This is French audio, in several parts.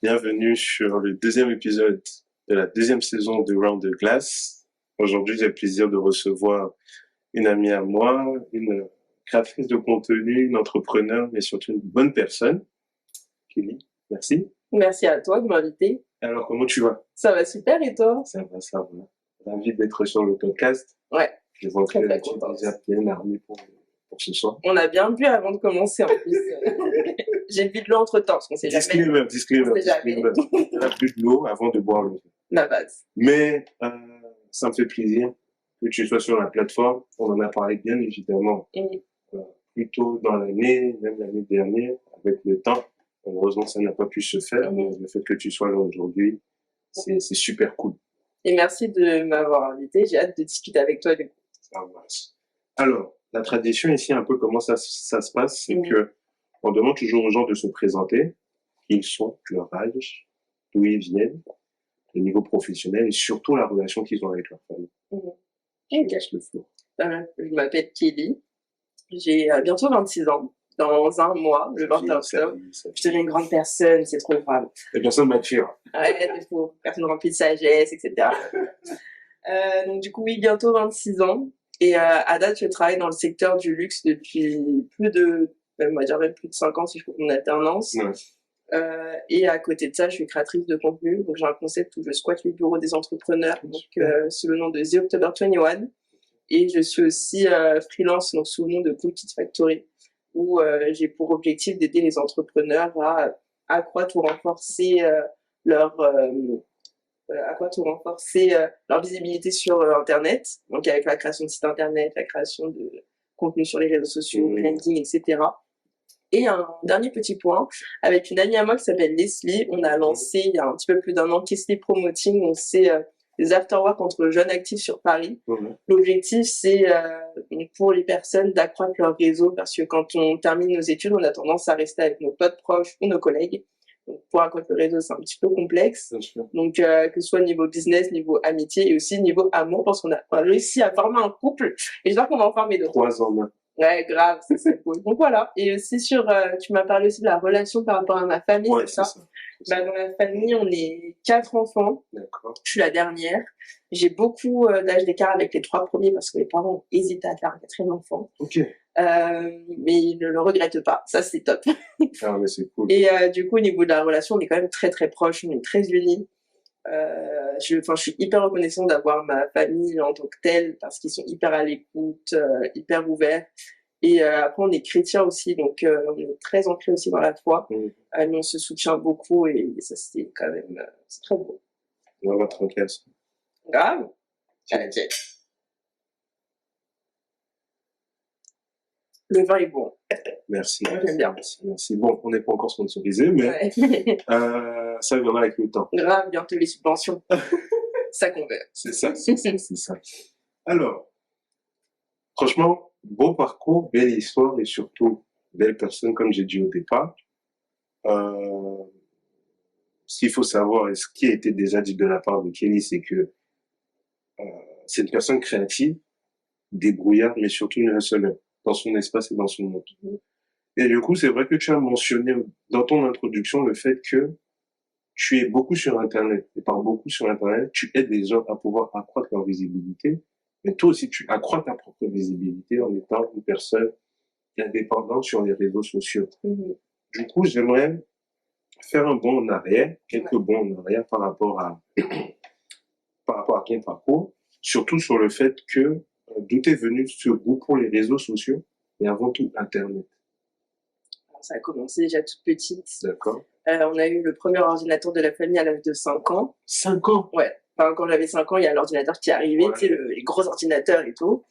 Bienvenue sur le deuxième épisode de la deuxième saison de Round de Glace. Aujourd'hui, j'ai le plaisir de recevoir une amie à moi, une créatrice de contenu, une entrepreneur, mais surtout une bonne personne. Kelly, merci. Merci à toi de m'inviter. Alors, comment tu vas? Ça va super et toi? Ça va, ça va. Ravi d'être sur le podcast. Ouais. Je vois que Très, très tu es contente. déjà bien armé pour ce soir. On a bien bu avant de commencer en plus. J'ai bu de l'eau entre temps parce qu'on sait jamais. Disclaimer. On sait jamais. On a bu de l'eau avant de boire le vin. La base. Mais ça me fait plaisir que tu sois sur la plateforme. On en a parlé bien évidemment plus tôt dans l'année, même l'année dernière, avec le temps. Malheureusement, ça n'a pas pu se faire. Mais le fait que tu sois là aujourd'hui, c'est super cool. Et merci de m'avoir invité. J'ai hâte de discuter avec toi du coup. Ça marche. Alors, la tradition ici, un peu comment ça se passe, c'est que on demande toujours aux gens de se présenter, qui ils sont, leur âge, d'où ils viennent, le niveau professionnel et surtout la relation qu'ils ont avec leur famille. Ok. Laisse le flow. Je m'appelle Kelly. J'ai bientôt 26 ans. Dans un mois, le 21 octobre, je deviens une grande personne, c'est trop grave. Les personnes matures. Ouais, il faut personne remplie de sagesse, etc. Donc du coup, oui, bientôt 26 ans. Et à date, je travaille dans le secteur du luxe depuis plus de 5 ans si je compte mon alternance. Ouais. Et à côté de ça, je suis créatrice de contenu. Donc j'ai un concept où je squatte les bureaux des entrepreneurs, sous le nom de The October 21. Et je suis aussi freelance, donc sous le nom de Cool Kids Factory, où j'ai pour objectif d'aider les entrepreneurs à accroître ou renforcer leur visibilité sur Internet, donc avec la création de sites Internet, la création de contenu sur les réseaux sociaux, branding, etc. Et un dernier petit point, avec une amie à moi qui s'appelle Leslie, on a lancé il y a un petit peu plus d'un an Kessley Promoting, on sait des afterwork entre jeunes actifs sur Paris. L'objectif, c'est pour les personnes d'accroître leur réseau, parce que quand on termine nos études, on a tendance à rester avec nos potes proches ou nos collègues. Donc, pour accroître le réseau, c'est un petit peu complexe. Donc, que ce soit niveau business, niveau amitié et aussi niveau amour, parce qu'on a réussi à former un couple. Et j'espère qu'on va en former d'autres. 3 ans là. Ouais, grave, c'est cool. Donc voilà. Et c'est sûr, tu m'as parlé aussi de la relation par rapport à ma famille, Ouais, c'est ça? Bah, dans la famille, on est 4 enfants. D'accord. Je suis la dernière. J'ai beaucoup d'âge d'écart avec les 3 premiers parce que les parents ont hésité à faire un 4e enfant. Ok. Mais ils ne le regrettent pas. Ça, c'est top. Ah, mais c'est cool. Et du coup, au niveau de la relation, on est quand même très, très proches. On est très unis. Je suis hyper reconnaissante d'avoir ma famille en tant que telle parce qu'ils sont hyper à l'écoute, hyper ouverts. Et après, on est chrétiens aussi, donc on est très ancrés aussi dans la foi. Mais on se soutient beaucoup et ça, c'est quand même c'est très beau. On va tranquille. Grave. Ok. Le vin est bon. Merci. J'aime bien. Merci. Bon, on n'est pas encore sponsorisé, mais Ouais. ça viendra avec le temps. Grave, bientôt les subventions. Ça qu'on veut. C'est ça. Alors, franchement, beau parcours, belle histoire et surtout belle personne, comme j'ai dit au départ. Ce qu'il faut savoir et ce qui a été déjà dit de la part de Kelly, c'est que c'est une personne créative, débrouillarde, mais surtout une seule dans son espace et dans son monde. Et du coup, c'est vrai que tu as mentionné dans ton introduction le fait que tu es beaucoup sur Internet. Et par beaucoup sur Internet, tu aides les gens à pouvoir accroître leur visibilité. Mais toi aussi, tu accrois ta propre visibilité en étant une personne indépendante sur les réseaux sociaux. Du coup, j'aimerais faire un bond en arrière, quelques bonds en arrière par rapport à ton parcours, surtout sur le fait que d'où est venu ce goût pour les réseaux sociaux et avant tout Internet. Alors, ça a commencé déjà toute petite. D'accord. On a eu le premier ordinateur de la famille à l'âge de 5 ans. 5 ans? Ouais. Enfin, quand j'avais 5 ans, il y a l'ordinateur qui est arrivé, tu sais, les gros ordinateurs et tout.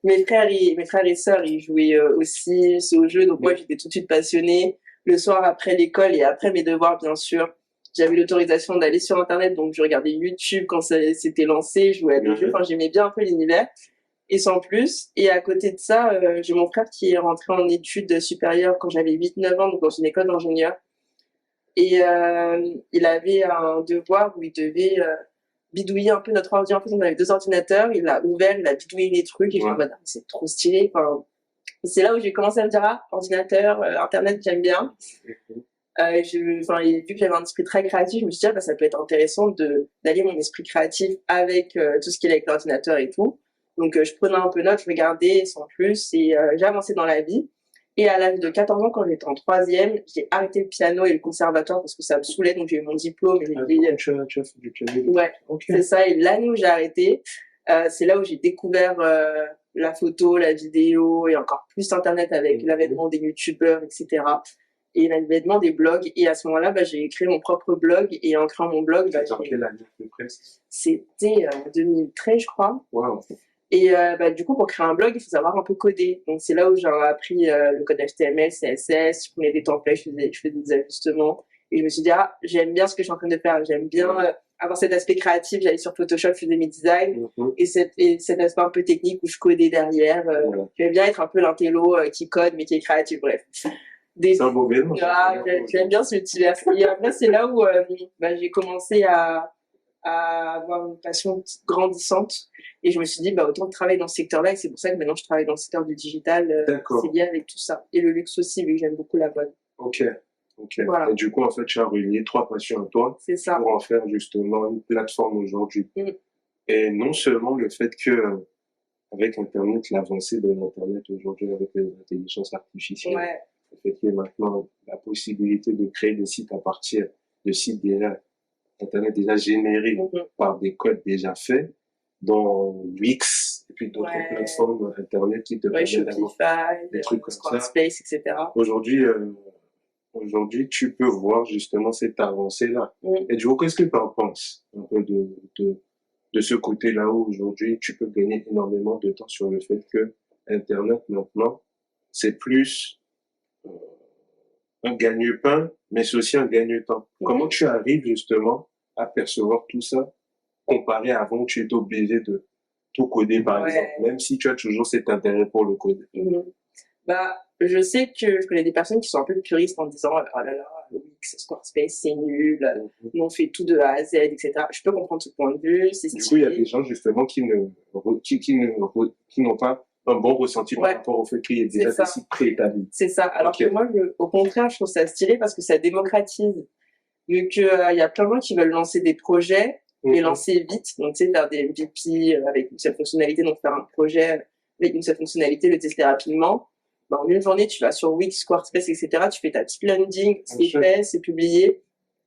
Mes frères et sœurs, ils jouaient aussi aux jeux, donc moi, j'étais tout de suite passionnée. Le soir, après l'école et après mes devoirs, bien sûr, j'avais l'autorisation d'aller sur Internet, donc je regardais YouTube quand ça s'était lancé, je jouais à des jeux, enfin, j'aimais bien un peu l'univers. Et sans plus. Et à côté de ça, j'ai mon frère qui est rentré en études supérieures quand j'avais 8-9 ans, donc dans une école d'ingénieur. Et il avait un devoir où il devait bidouiller un peu notre ordinateur. En fait, on avait 2 ordinateurs, il l'a ouvert, il a bidouillé les trucs, et je me dis, c'est trop stylé. Enfin, c'est là où j'ai commencé à me dire, ordinateur, Internet, j'aime bien. Vu que j'avais un esprit très créatif, je me suis dit, ah, bah, ça peut être intéressant d'allier mon esprit créatif avec tout ce qui est avec l'ordinateur et tout. Donc, je prenais un peu note, je regardais sans plus et j'ai avancé dans la vie. Et à l'âge de 14 ans, quand j'étais en troisième, j'ai arrêté le piano et le conservatoire parce que ça me saoulait. Donc, j'ai eu mon diplôme. Et tu as fait du piano? Ouais, okay. C'est ça. Et l'année où j'ai arrêté, c'est là où j'ai découvert la photo, la vidéo et encore plus Internet avec l'avènement des youtubeurs, etc. Et l'avènement des blogs. Et à ce moment-là, bah, j'ai créé mon propre blog. Et en créant mon blog... Bah, dans quelle année à peu près? C'était en 2013, je crois. Wow. Et du coup, pour créer un blog, il faut savoir un peu coder. Donc, c'est là où j'ai appris le code HTML, CSS, je prenais des templates, je faisais des ajustements. Et je me suis dit, ah, j'aime bien ce que je suis en train de faire. J'aime bien avoir cet aspect créatif. J'allais sur Photoshop, je faisais mes designs. Et cet aspect un peu technique où je codais derrière. J'aime bien être un peu l'intello qui code, mais qui est créatif, bref. C'est un beau mélange. J'aime bien ce multivers. Et après, c'est là où j'ai commencé à avoir une passion grandissante et je me suis dit autant travailler dans ce secteur-là et c'est pour ça que maintenant je travaille dans le secteur du digital. C'est lié avec tout ça et le luxe aussi vu que j'aime beaucoup la mode. Ok. Voilà. Et du coup en fait tu as relié 3 passions à toi pour en faire justement une plateforme aujourd'hui. Et non seulement le fait que avec Internet, l'avancée de l'Internet aujourd'hui avec l'intelligence artificielle, le fait qu'il y ait maintenant la possibilité de créer des sites à partir de sites déjà Internet déjà généré par des codes déjà faits dans Wix et puis d'autres plateformes Internet qui te permettent d'avoir des trucs comme ça. Space, etc. Aujourd'hui, tu peux voir justement cette avancée-là. Et du coup, qu'est-ce que tu en penses un peu de ce côté-là où aujourd'hui tu peux gagner énormément de temps sur le fait que Internet maintenant, c'est plus un gagne-pain, mais c'est aussi un gagne-temps. Comment tu arrives justement à percevoir tout ça comparé à avant où tu étais obligé de tout coder par exemple, même si tu as toujours cet intérêt pour le code? Je sais que je connais des personnes qui sont un peu puristes en disant oh là là, Wix, Squarespace, c'est nul, nous on fait tout de A à Z, etc. Je peux comprendre ce point de vue. Du coup, il y a des gens justement qui n'ont pas un bon ressenti par rapport au fait qu'il y ait déjà des sites préétablis. C'est ça. Alors que moi, au contraire, je trouve ça stylé parce que ça démocratise. Vu qu'il y a plein de gens qui veulent lancer des projets et lancer vite, donc tu sais, faire des MVP avec une seule fonctionnalité, donc faire un projet avec une seule fonctionnalité, le tester rapidement. En une journée, tu vas sur Wix, Squarespace, etc. Tu fais ta petite landing, c'est fait, c'est publié,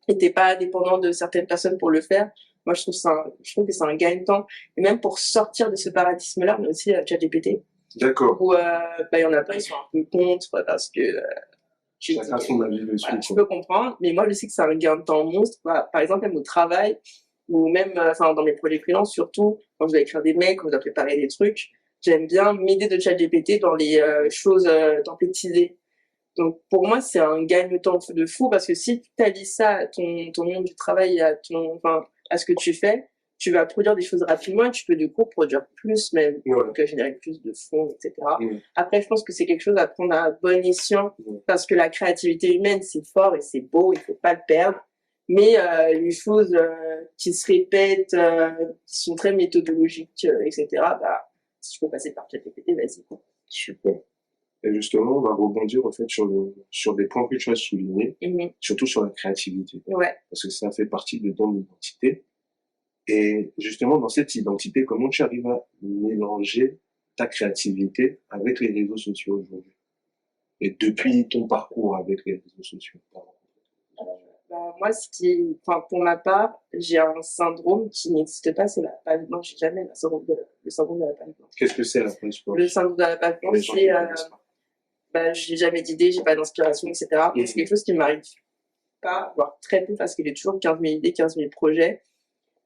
et t'es pas dépendant de certaines personnes pour le faire. Moi, je trouve que c'est un gain-temps. Et même pour sortir de ce paradigme-là, on a aussi ChatGPT. D'accord. Où, il y en a plein, ils sont un peu contre parce que, chacun son avis dessus. Je peux comprendre, mais moi, je sais que c'est un gain-temps monstre. Par exemple, même au travail, ou même, dans mes projets freelance, surtout, quand je dois écrire des mails, quand je dois préparer des trucs, j'aime bien m'aider de ChatGPT dans les choses templétisées. Donc, pour moi, c'est un gagne-temps de fou parce que si tu allies ça à ton monde du travail, à ce que tu fais, tu vas produire des choses rapidement et tu peux du coup produire plus, même, donc générer plus de fonds, etc. Après, je pense que c'est quelque chose à prendre à bon escient parce que la créativité humaine, c'est fort et c'est beau, il faut pas le perdre. Mais les choses qui se répètent, qui sont très méthodologiques, etc., si je peux passer par ChatGPT, vas-y. Super. Et justement, on va rebondir en fait sur des points que tu as soulignés, surtout sur la créativité. Parce que ça fait partie de ton identité. Et justement, dans cette identité, comment tu arrives à mélanger ta créativité avec les réseaux sociaux aujourd'hui? Et depuis ton parcours avec les réseaux sociaux? Moi, pour ma part, j'ai un syndrome qui n'existe pas, c'est la page blanche. J'ai jamais le syndrome de la page blanche. Qu'est-ce que c'est la page blanche? Le syndrome de la page blanche, c'est, j'ai jamais d'idées, j'ai pas d'inspiration, etc. C'est quelque chose qui m'arrive pas, voire très peu, parce que j'ai toujours 15 000 idées, 15 000 projets.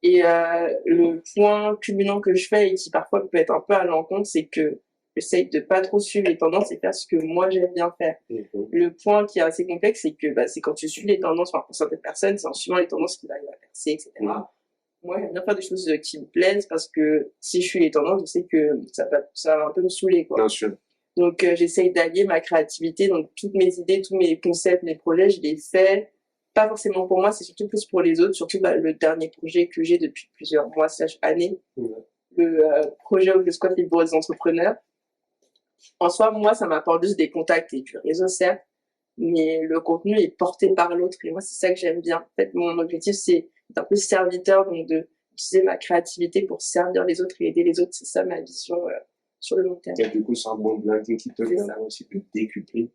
Et le point culminant que je fais et qui parfois peut être un peu à l'encontre, c'est que j'essaye de pas trop suivre les tendances et faire ce que moi j'aime bien faire. Le point qui est assez complexe, c'est que c'est quand tu suis les tendances, pour certaines personnes, c'est en suivant les tendances qu'il arrive à percer, etc. Moi, j'aime bien faire des choses qui me plaisent parce que si je suis les tendances, je sais que ça va un peu me saouler, quoi. Bien sûr. Donc, j'essaye d'allier ma créativité, donc toutes mes idées, tous mes concepts, mes projets, je les fais. Pas forcément pour moi, c'est surtout plus pour les autres, surtout le dernier projet que j'ai depuis plusieurs mois, années, le projet où je squatte les bureaux des entrepreneurs. En soi, moi, ça m'apporte juste des contacts et du réseau, certes, mais le contenu est porté par l'autre. Et moi, c'est ça que j'aime bien. En fait, mon objectif, c'est d'être un peu serviteur, donc d'utiliser ma créativité pour servir les autres et aider les autres. C'est ça ma vision sur le long terme. Et du coup, c'est un bon blending qui te permet aussi de décupler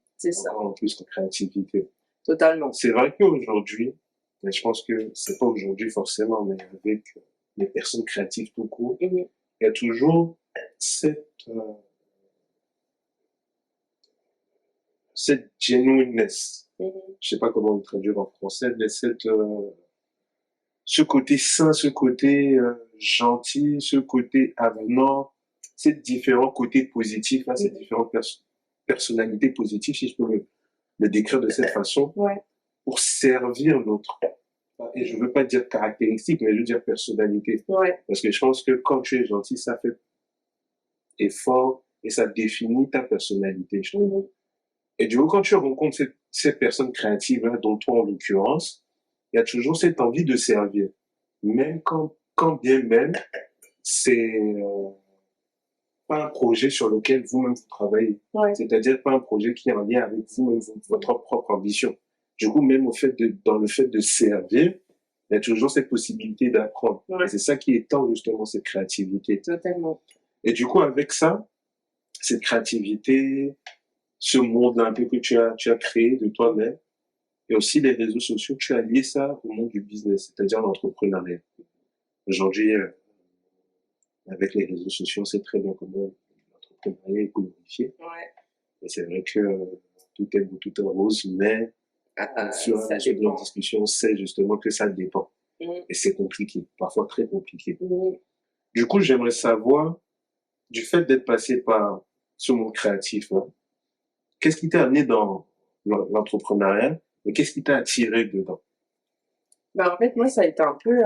encore en plus en créativité. Totalement. C'est vrai qu'aujourd'hui, mais je pense que c'est pas aujourd'hui forcément, mais avec les personnes créatives tout court, il y a toujours cette genuineness. Je sais pas comment le traduire en français, mais ce côté sain, ce côté gentil, ce côté avenant, ces différents côtés positifs, ces différentes personnalités positives, si je peux le décrire de cette façon, pour servir l'autre. Et je veux pas dire caractéristique, mais je veux dire personnalité. Parce que je pense que quand tu es gentil, ça fait effort et ça définit ta personnalité, je trouve. Et du coup, quand tu rencontres ces personnes créatives, là, dont toi en l'occurrence, il y a toujours cette envie de servir. Même quand bien même, c'est pas un projet sur lequel vous-même vous travaillez. C'est-à-dire pas un projet qui est en lien avec vous-même, votre propre ambition. Du coup, même dans le fait de servir, il y a toujours cette possibilité d'apprendre. Et c'est ça qui étend justement cette créativité. Totalement. Et du coup, avec ça, cette créativité, ce monde un peu que tu as créé de toi-même, et aussi les réseaux sociaux, tu as lié ça au monde du business, c'est-à-dire l'entrepreneuriat. Aujourd'hui, avec les réseaux sociaux, on sait très bien comment l'entrepreneuriat est glorifié. Et c'est vrai que tout est beau, tout est rose, mais sur la discussion, on sait justement que ça dépend. Et c'est compliqué, parfois très compliqué. Du coup, j'aimerais savoir, du fait d'être passé par ce monde créatif, qu'est-ce qui t'a amené dans l'entrepreneuriat et qu'est-ce qui t'a attiré dedans? En fait, moi, ça a été un peu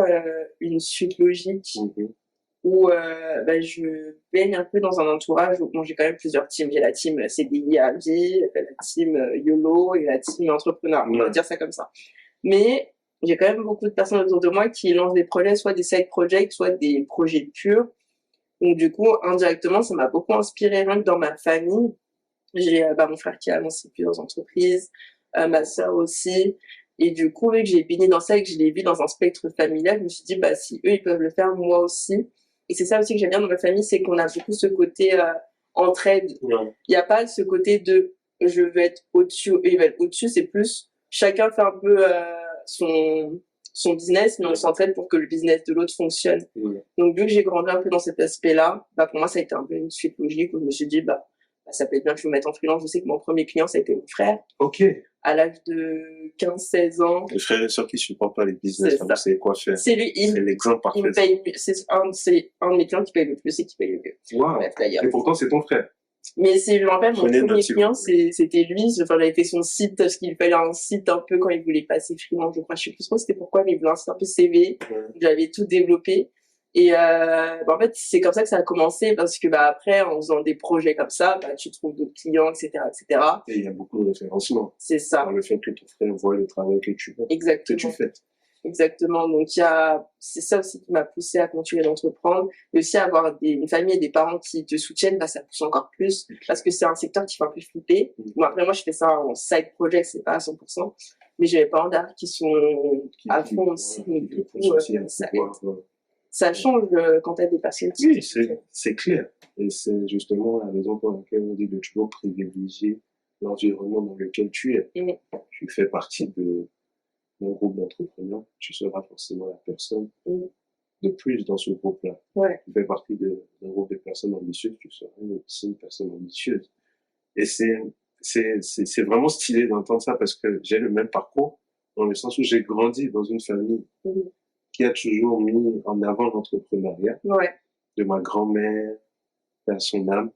une suite logique où je baigne un peu dans un entourage où j'ai quand même plusieurs teams. J'ai la team CDI à vie, la team YOLO et la team entrepreneur. On va dire ça comme ça. Mais j'ai quand même beaucoup de personnes autour de moi qui lancent des projets, soit des side projects, soit des projets purs. Donc du coup, indirectement, ça m'a beaucoup inspiré rien que dans ma famille. J'ai mon frère qui a lancé plusieurs entreprises, ma sœur aussi. Et du coup, vu que j'ai baigné dans ça et que je l'ai vu dans un spectre familial, je me suis dit, si eux, ils peuvent le faire, moi aussi. Et c'est ça aussi que j'aime bien dans ma famille, c'est qu'on a beaucoup ce côté entraide. Il n'y a pas ce côté de je veux être au-dessus, eux, ils veulent être au-dessus. C'est plus chacun fait un peu son business, mais on s'entraide pour que le business de l'autre fonctionne. Donc, vu que j'ai grandi un peu dans cet aspect-là, pour moi, ça a été un peu une suite logique où je me suis dit, ça peut être bien que je me mette en freelance. Je sais que mon premier client, ça a été mon frère. À l'âge de 15-16 ans. Les frères et sœurs qui supportent pas les business, vous savez quoi faire. C'est lui, c'est l'exemple parfait. C'est un de mes clients qui paye le plus et qui paye le mieux. Wow. Et pourtant, c'est ton frère. Mais je me rappelle, mon premier client, c'était lui. J'avais fait son site, parce qu'il fallait un site un peu quand il voulait passer freelance, je crois. Je sais plus trop c'était pourquoi, mais il voulait un site un peu CV. J'avais tout développé. Et en fait, c'est comme ça que ça a commencé, parce que après, en faisant des projets comme ça, tu trouves d'autres clients, etc., etc. Et il y a beaucoup de référencement. C'est ça. Dans le fait que ton frère voit le travail que tu fais. Exactement. Que tu fais. Exactement. Donc c'est ça aussi qui m'a poussé à continuer d'entreprendre. Et aussi avoir une famille et des parents qui te soutiennent, ça pousse encore plus, parce que c'est un secteur qui fait un peu flipper. Après, moi, je fais ça en side project, c'est pas à 100%, mais j'ai mes parents derrière qui sont à fond aussi. Donc, du coup, ça change quand t'as des personnes qui... Oui, c'est clair. Et c'est justement la raison pour laquelle on dit de toujours privilégier l'environnement dans lequel tu es. Tu fais partie d'un groupe d'entrepreneurs, tu seras forcément la personne de plus dans ce groupe-là. Tu fais partie d'un groupe de personnes ambitieuses, tu seras aussi une personne ambitieuse. Et c'est vraiment stylé d'entendre ça, parce que j'ai le même parcours, dans le sens où j'ai grandi dans une famille qui a toujours mis en avant l'entrepreneuriat. De ma grand-mère, à son âme,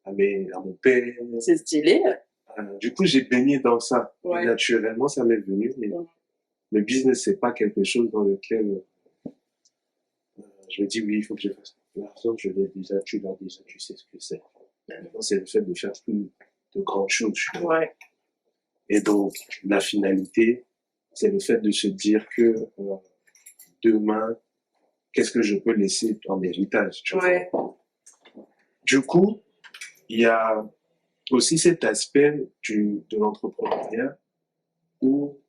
à mon père. C'est stylé. Du coup, j'ai baigné dans ça. Et naturellement, ça m'est venu. Et le business, c'est pas quelque chose dans lequel je me dis, oui, il faut que je fasse. L'argent, je l'ai déjà, tu l'as déjà, tu sais ce que c'est. Maintenant, c'est le fait de faire plus de grandes choses. Et donc, la finalité, c'est le fait de se dire que demain, qu'est-ce que je peux laisser en héritage, tu vois. Du coup, il y a aussi cet aspect de l'entrepreneuriat où,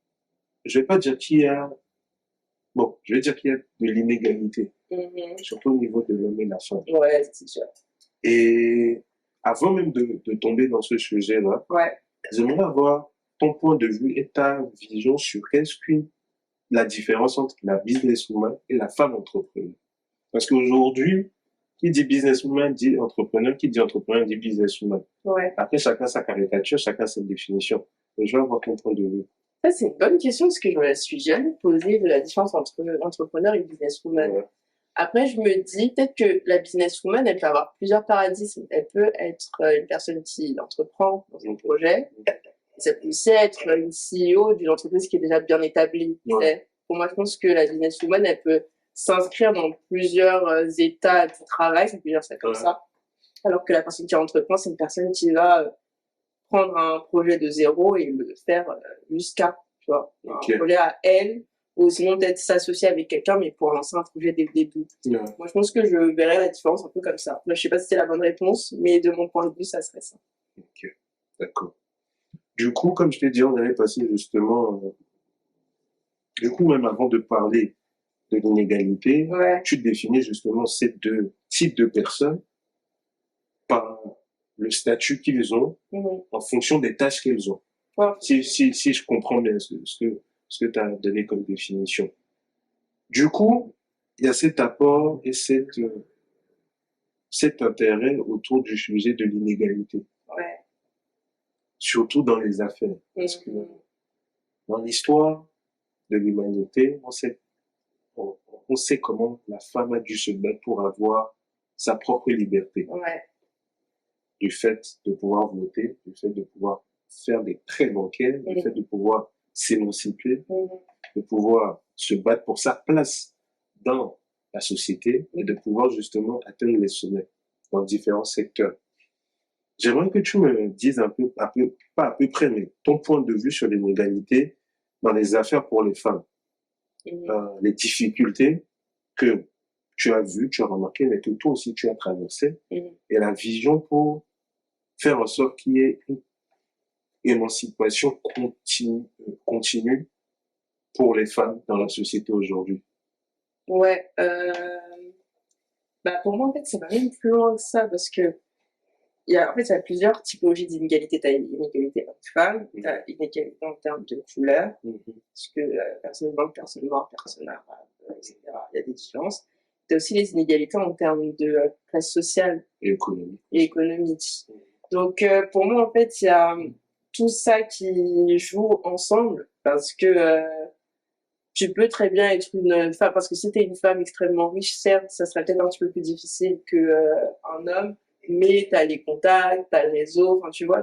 je vais pas dire qu'il y a, bon, je vais dire qu'il y a de l'inégalité, surtout au niveau de l'homme et la femme. Ouais, c'est sûr. Et avant même de tomber dans ce sujet-là, Ouais. j'aimerais avoir ton point de vue et ta vision sur qu'est-ce qu'une la différence entre la businesswoman et la femme entrepreneur. Parce qu'aujourd'hui, qui dit businesswoman dit entrepreneur, qui dit entrepreneur dit businesswoman. Ouais. Après, chacun sa caricature, chacun sa définition. Donc, je vais avoir ton point de vue. Ça, c'est une bonne question parce que je me la suis jamais posée de la différence entre entrepreneur et businesswoman. Ouais. Après, je me dis peut-être que la businesswoman, elle peut avoir plusieurs paradigmes. Elle peut être une personne qui entreprend dans un projet. Ça peut aussi être une CEO d'une entreprise qui est déjà bien établie. Ouais. Pour moi, je pense que la businesswoman, elle peut s'inscrire dans plusieurs états du travail, si on peut dire ça comme ça. Alors que la personne qui entreprend, c'est une personne qui va prendre un projet de zéro et le faire jusqu'à, tu vois, un projet à elle, ou sinon peut-être s'associer avec quelqu'un, mais pour lancer un projet dès le début. Ouais. Moi, je pense que je verrais la différence un peu comme ça. Là, je sais pas si c'est la bonne réponse, mais de mon point de vue, ça serait ça. Ok, d'accord. Du coup, comme je t'ai dit, on allait passer justement... Du coup, même avant de parler de l'inégalité, ouais, tu définis justement ces deux types de personnes par le statut qu'ils ont, en fonction des tâches qu'elles ont. Ouais. Si je comprends bien ce que tu as donné comme définition. Du coup, il y a cet apport et cet intérêt autour du sujet de l'inégalité. Ouais. Surtout dans les affaires. Parce que dans l'histoire de l'humanité, on sait comment la femme a dû se battre pour avoir sa propre liberté. Ouais. Du fait de pouvoir voter, du fait de pouvoir faire des prêts bancaires, du fait de pouvoir s'émanciper, de pouvoir se battre pour sa place dans la société et de pouvoir justement atteindre les sommets dans différents secteurs. J'aimerais que tu me dises pas à peu près, mais ton point de vue sur l'inégalité dans les affaires pour les femmes. Les difficultés que tu as vues, tu as remarquées, mais que toi aussi tu as traversées, et la vision pour faire en sorte qu'il y ait une émancipation continue pour les femmes dans la société aujourd'hui. Ouais, pour moi, en fait, ça va même plus loin que ça, parce que il y a plusieurs typologies d'inégalité. Tu as l'inégalité homme-femme, tu as l'inégalité en termes de couleur, parce que personne blanche, personne noire, personne arabe, etc. Il y a des différences. Tu as aussi les inégalités en termes de classe sociale et économique. Donc, pour moi, en fait, il y a tout ça qui joue ensemble, parce que tu peux très bien être une femme, parce que si tu es une femme extrêmement riche, certes, ça serait peut-être un petit peu plus difficile qu'un homme, mais tu as les contacts, tu as le réseau, enfin tu vois.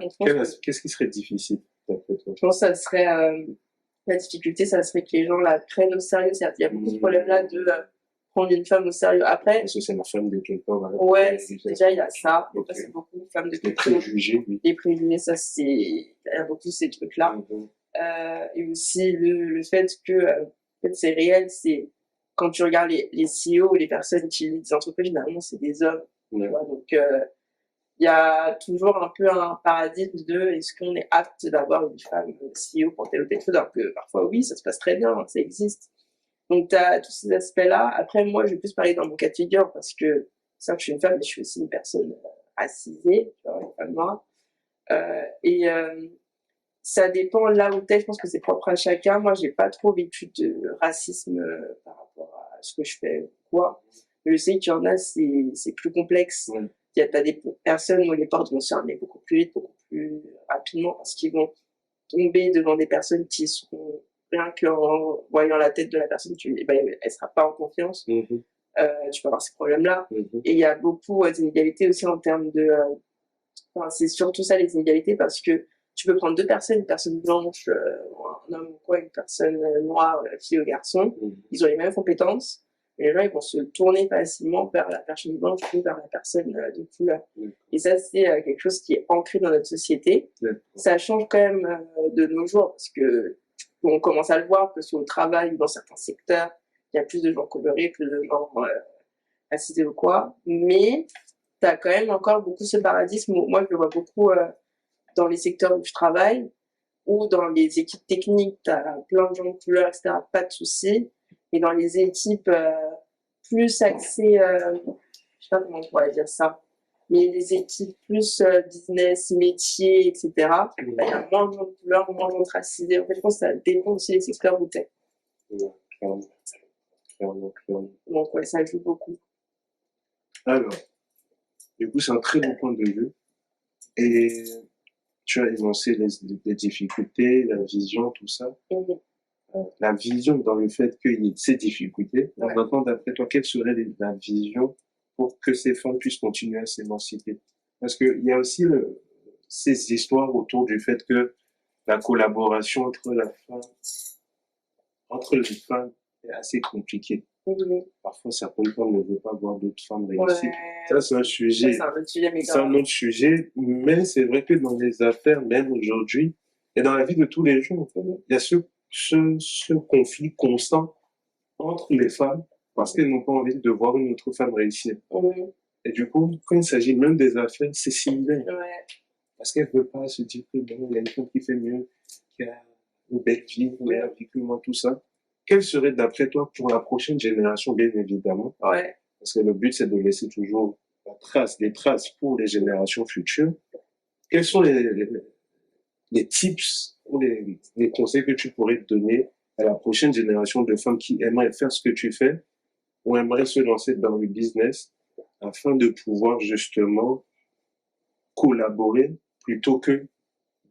Qu'est-ce qui serait difficile d'après toi? Je pense que ça serait la difficulté, ça serait que les gens la prennent au sérieux. Il y a beaucoup de problèmes là de prendre une femme au sérieux. Après, parce que c'est la femme de quelqu'un. Ouais, déjà il y a ça. Okay. C'est beaucoup de femmes de quelqu'un. Les préjugés, oui. Les préjugés, ça c'est, il y a beaucoup ces trucs-là. Et aussi le fait que, en fait, c'est réel, c'est quand tu regardes les CEO, les personnes qui lisent des entreprises, généralement c'est des hommes. Ouais. Donc il y a toujours un peu un paradigme de est-ce qu'on est apte d'avoir une femme CEO pour telle ou telle chose, alors que parfois oui, ça se passe très bien, ça existe. Donc tu as tous ces aspects-là. Après moi, je vais plus parler dans mon cas de figure parce que certes je suis une femme, mais je suis aussi une personne assisée, tu vois, une femme noire. Ça dépend là où t'es, je pense que c'est propre à chacun. Moi, j'ai pas trop vécu de racisme par rapport à ce que je fais ou quoi. Je sais qu'il y en a, c'est plus complexe. T'as des personnes où les portes vont se fermer beaucoup plus vite, beaucoup plus rapidement, parce qu'ils vont tomber devant des personnes qui seront, rien qu'en voyant la tête de la personne, elle sera pas en confiance. Tu peux avoir ces problèmes-là. Et il y a beaucoup d'inégalités aussi en termes de... c'est surtout ça, les inégalités, parce que tu peux prendre deux personnes, une personne blanche, un homme ou quoi, une personne noire, fille ou garçon. Ils ont les mêmes compétences. Mais les gens, ils vont se tourner facilement vers la personne blanche ou vers la personne de couleur. Et ça, c'est quelque chose qui est ancré dans notre société. Ça change quand même de nos jours, parce que on commence à le voir, que sur le travail ou dans certains secteurs, il y a plus de gens colorés, plus de gens assistés ou quoi. Mais t'as quand même encore beaucoup ce paradigme. Moi, je le vois beaucoup dans les secteurs où je travaille, ou dans les équipes techniques, tu as plein de gens de couleur, etc., pas de souci. Et dans les équipes plus axées, je sais pas comment on pourrait dire ça, mais les équipes plus business, métier, etc., bah, il y a moins de gens de couleur, moins de gens racisés. En fait, je pense que ça dépend aussi des secteurs où t'es. Donc, ouais, ça joue beaucoup. Alors, du coup, c'est un très bon point de vue. Et tu as énoncé les difficultés, la vision, tout ça. La vision dans le fait qu'il y ait ces difficultés. Ouais. Maintenant, d'après toi, quelle serait la vision pour que ces femmes puissent continuer à s'émanciper? Parce qu'il y a aussi ces histoires autour du fait que la collaboration entre les femmes est assez compliquée. Parfois, certaines femmes ne veulent pas voir d'autres femmes réussir. Ça, c'est un sujet. C'est un autre sujet, mais C'est un autre sujet. Mais c'est vrai que dans les affaires, même aujourd'hui, et dans la vie de tous les jours, il y a ce conflit constant entre les femmes parce qu'elles n'ont pas envie de voir une autre femme réussir. Et du coup, quand il s'agit même des affaires, c'est similaire. Parce qu'elles ne veulent pas se dire que bon, il y a une femme qui fait mieux, qui a une belle vie, une meilleure vie que moi, tout ça. Quelle serait, d'après toi, pour la prochaine génération, bien évidemment, parce que le but, c'est de laisser toujours des traces pour les générations futures. Quels sont les tips ou les conseils que tu pourrais donner à la prochaine génération de femmes qui aimeraient faire ce que tu fais ou aimeraient se lancer dans le business afin de pouvoir justement collaborer plutôt que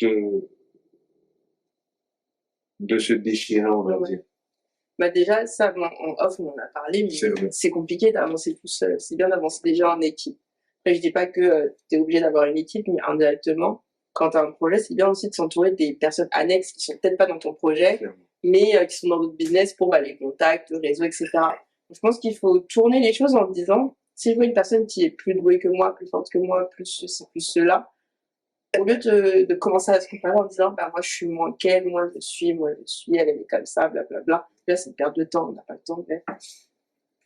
de se déchirer, on va dire. Bah déjà, ça, en off, on en a parlé, mais c'est compliqué d'avancer tout seul. C'est bien d'avancer déjà en équipe. Après, je dis pas que tu es obligé d'avoir une équipe, mais indirectement, quand tu as un projet, c'est bien aussi de s'entourer des personnes annexes qui sont peut-être pas dans ton projet, mais qui sont dans d'autres business pour les contacts, le réseau, etc. Je pense qu'il faut tourner les choses en disant, si je vois une personne qui est plus douée que moi, plus forte que moi, plus ceci, plus cela, au lieu de commencer à se comparer en disant, bah, moi, je suis moins qu'elle, moi, je suis, elle est comme ça, blablabla. Là, c'est une perte de temps, on n'a pas le temps. Mais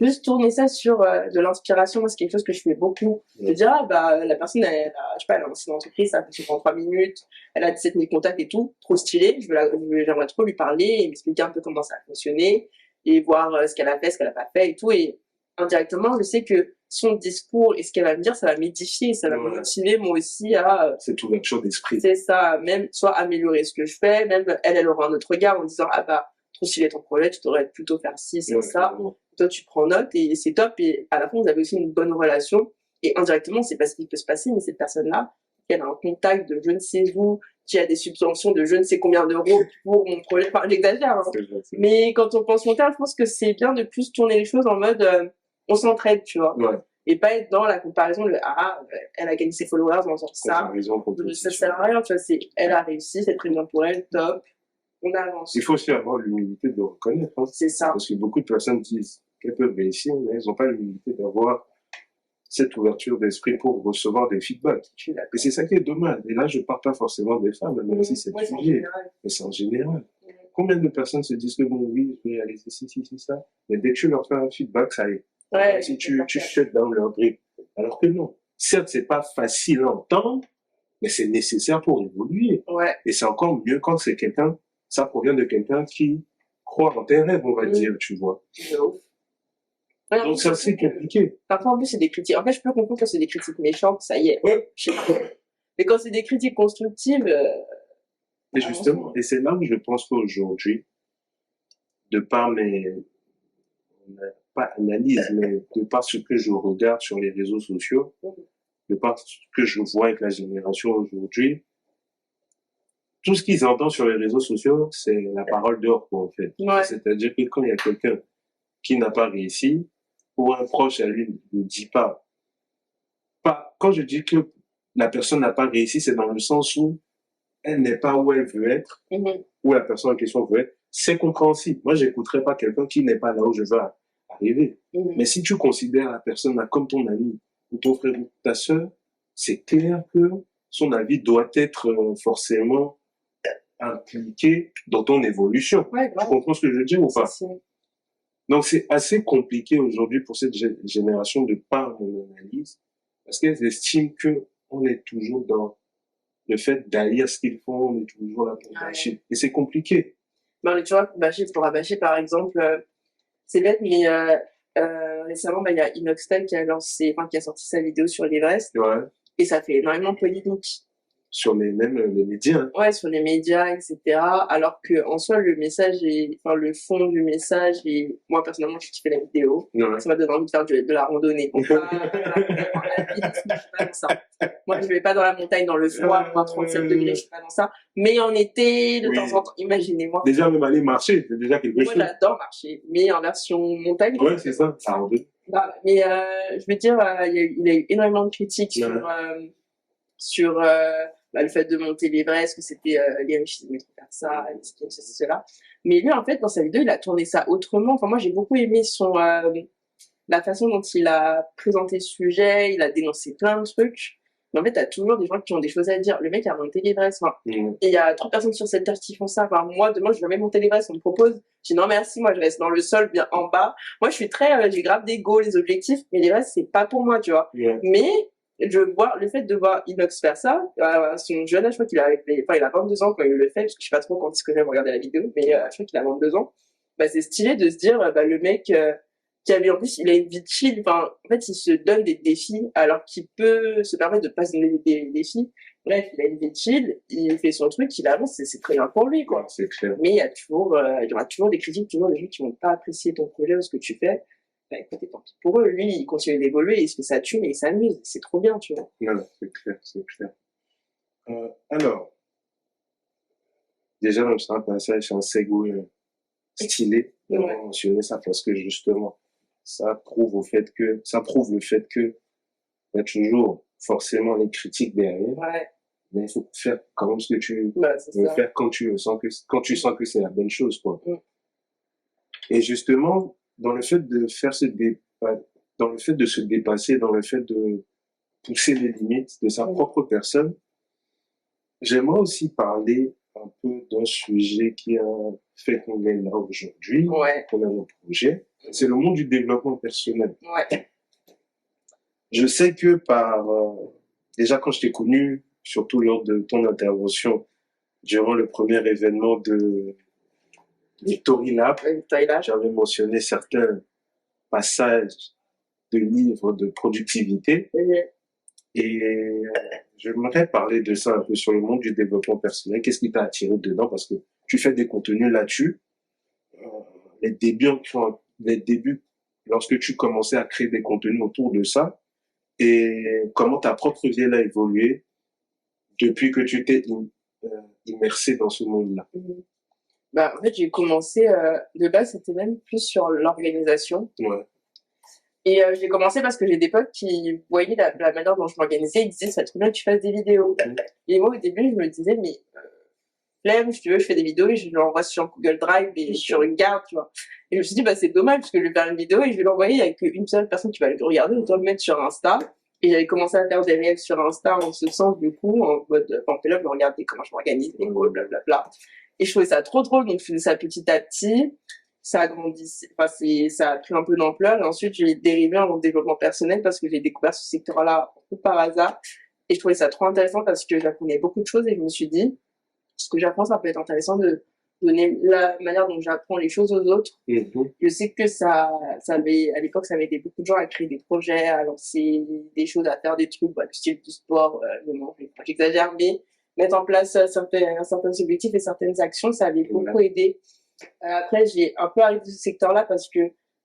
juste tourner ça sur de l'inspiration, moi, c'est quelque chose que je fais beaucoup. De dire, ah, bah, la personne, elle a, je sais pas, elle a lancé une entreprise, ça fonctionne en 3 minutes, elle a 17 000 contacts et tout, trop stylé. J'aimerais trop lui parler et m'expliquer un peu comment ça a fonctionné et voir ce qu'elle a fait, ce qu'elle a pas fait et tout. Et indirectement, je sais que son discours et ce qu'elle va me dire, ça va m'édifier, ça va me motiver moi aussi à... C'est ouverture d'esprit. C'est ça, même soit améliorer ce que je fais, même elle aura un autre regard en disant, ah bah, trop stylé ton projet, tu devrais plutôt faire ci, ça. Toi, tu prends note et c'est top. Et à la fin, vous avez aussi une bonne relation. Et indirectement, c'est pas ce qui peut se passer, mais cette personne-là, elle a un contact de je ne sais où, qui a des subventions de je ne sais combien d'euros pour mon projet. Enfin, j'exagère, hein. Mais quand on pense long terme, je pense que c'est bien de plus tourner les choses en mode on s'entraide, tu vois. Et pas être dans la comparaison de elle a gagné ses followers en faisant ça. Ça sert à rien, tu vois. Elle a réussi, c'est très bien pour elle, top. On avance. Il faut aussi avoir l'humilité de reconnaître. Hein. C'est ça. Parce que beaucoup de personnes disent qu'elles peuvent réussir, mais elles n'ont pas l'humilité d'avoir cette ouverture d'esprit pour recevoir des feedbacks. Et c'est ça qui est dommage. Et là, je ne parle pas forcément des femmes, même si c'est sujet, mais c'est en général. Combien de personnes se disent que bon, oui, je vais réaliser ci, ça, mais dès que tu leur fais un feedback, ça y est. Si tu shut down leur grille. Alors que non. Certes, c'est pas facile à entendre, mais c'est nécessaire pour évoluer. Et c'est encore mieux quand c'est quelqu'un, ça provient de quelqu'un qui croit en tes rêves, on va dire, tu vois. Donc c'est assez compliqué. Parfois, en plus, c'est des critiques. En fait, je peux comprendre que c'est des critiques méchantes, ça y est. Je sais pas. Mais quand c'est des critiques constructives... Et justement, et c'est là où je pense qu'aujourd'hui, de par pas analyse, mais de par ce que je regarde sur les réseaux sociaux, de par ce que je vois avec la génération aujourd'hui, tout ce qu'ils entendent sur les réseaux sociaux, c'est la parole d'or, en fait. C'est-à-dire que quand il y a quelqu'un qui n'a pas réussi, ou un proche à lui ne dit pas, quand je dis que la personne n'a pas réussi, c'est dans le sens où elle n'est pas où elle veut être, où la personne en question veut être, c'est compréhensible. Moi, j'écouterai pas quelqu'un qui n'est pas là où je veux arriver. Mais si tu considères la personne là comme ton ami, ou ton frère, ou ta sœur, c'est clair que son avis doit être forcément impliqué dans ton évolution. Tu comprends ce que je veux dire ou pas? Donc, c'est assez compliqué aujourd'hui pour cette génération de par mon analyse, parce qu'elles estiment que on est toujours dans le fait d'haïr ce qu'ils font, on est toujours là pour bâcher. Et c'est compliqué. Ben, tu vois, pour rabâcher, par exemple, c'est bête, mais récemment, il y a Inoxtag qui a sorti sa vidéo sur l'Everest. Ouais. Et ça fait énormément de polémique. Sur les médias. Hein. Ouais, sur les médias, etc. Alors que en soi, le fond du message, et moi personnellement, je kiffais la vidéo. Ouais. Ça m'a donné envie de faire de la randonnée. Moi, je vais pas dans la montagne, dans le froid, à 37 degrés, je suis pas dans ça. Mais en été, de temps en temps, imaginez-moi. Déjà, même aller marcher, c'est déjà quelque chose. Moi, j'adore marcher, mais en version montagne. Ouais, c'est ça, ça randonnée. Mais je veux dire, il a eu énormément de critiques sur le fait de monter l'Everest, que c'était les riches qui devaient faire ça, ceci, cela. Mais lui, en fait, dans sa vidéo, il a tourné ça autrement. Enfin, moi, j'ai beaucoup aimé la façon dont il a présenté le sujet, il a dénoncé plein de trucs. Mais en fait, t'as toujours des gens qui ont des choses à dire. Le mec a monté l'Everest. Et il y a 3 personnes sur cette terre qui font ça. Enfin, moi, demain, je vais même monter l'Everest. On me propose. Je dis non, merci. Moi, je reste dans le sol, bien en bas. Moi, je suis j'ai grave des goals, les objectifs. Mais l'Everest, c'est pas pour moi, tu vois. Mais, le fait de voir Inox faire ça, à son jeune âge, je crois qu'il il a 22 ans quand il le fait, parce que je sais pas trop quand il se connaît, regarder la vidéo, mais je crois qu'il a 22 ans. C'est stylé de se dire, le mec, qui avait, en plus, il a une vie chill, en fait, il se donne des défis, alors qu'il peut se permettre de pas se donner des défis. Bref, il a une vie chill, il fait son truc, il avance, c'est très bien pour lui, quoi. C'est clair. Mais il y aura toujours des critiques, toujours des gens qui vont pas apprécier ton projet ou ce que tu fais. Écoutez, tant pis pour eux, lui, il continue d'évoluer, il se fait sa thune et il s'amuse, c'est trop bien, tu vois. Non, c'est clair, c'est clair. Alors, déjà, dans un passage, c'est un segue stylé de mentionner ça parce que justement, ça prouve le fait que il y a toujours forcément les critiques derrière. Ouais. Mais il faut faire quand même ce que tu veux faire quand tu sens que c'est la bonne chose, quoi. Et justement, dans le fait de se dépasser, dans le fait de pousser les limites de sa propre personne, j'aimerais aussi parler un peu d'un sujet qui a fait qu'on est là aujourd'hui, qu'on a nos projets. C'est le monde du développement personnel. Ouais. Je sais que déjà quand je t'ai connu, surtout lors de ton intervention durant le premier événement de Victory Lab, j'avais mentionné certains passages de livres de productivité. Et j'aimerais parler de ça un peu sur le monde du développement personnel. Qu'est-ce qui t'a attiré dedans? Parce que tu fais des contenus là-dessus. Les débuts, lorsque tu commençais à créer des contenus autour de ça, et comment ta propre vie a évolué depuis que tu t'es immersé dans ce monde-là. En fait, j'ai commencé, de base, c'était même plus sur l'organisation. Ouais. Et j'ai commencé parce que j'ai des potes qui voyaient la manière dont je m'organisais, ils disaient, ça serait bien que tu fasses des vidéos. Et moi, au début, je me disais, mais flemme, si tu veux, je fais des vidéos et je l'envoie sur Google Drive et je regarde, tu vois. Et je me suis dit, c'est dommage parce que je vais faire une vidéo et je vais l'envoyer avec une seule personne qui va le regarder, je dois le mettre sur Insta. Et j'avais commencé à faire des réels sur Insta en ce sens, du coup, en mode, là, vous regardez comment je m'organise, les mots, blablabla. Et je trouvais ça trop drôle, donc je faisais ça petit à petit. Ça a grandi, ça a pris un peu d'ampleur. Et ensuite, j'ai dérivé en développement personnel parce que j'ai découvert ce secteur-là un peu par hasard. Et je trouvais ça trop intéressant parce que j'apprenais beaucoup de choses et je me suis dit, ce que j'apprends, ça peut être intéressant de donner la manière dont j'apprends les choses aux autres. Je sais que à l'époque, ça avait aidé beaucoup de gens à créer des projets, à lancer des choses, à faire des trucs, du style du sport, j'exagère, mais mettre en place certains objectifs et certaines actions, ça avait beaucoup aidé. Après, j'ai un peu arrêté ce secteur-là parce que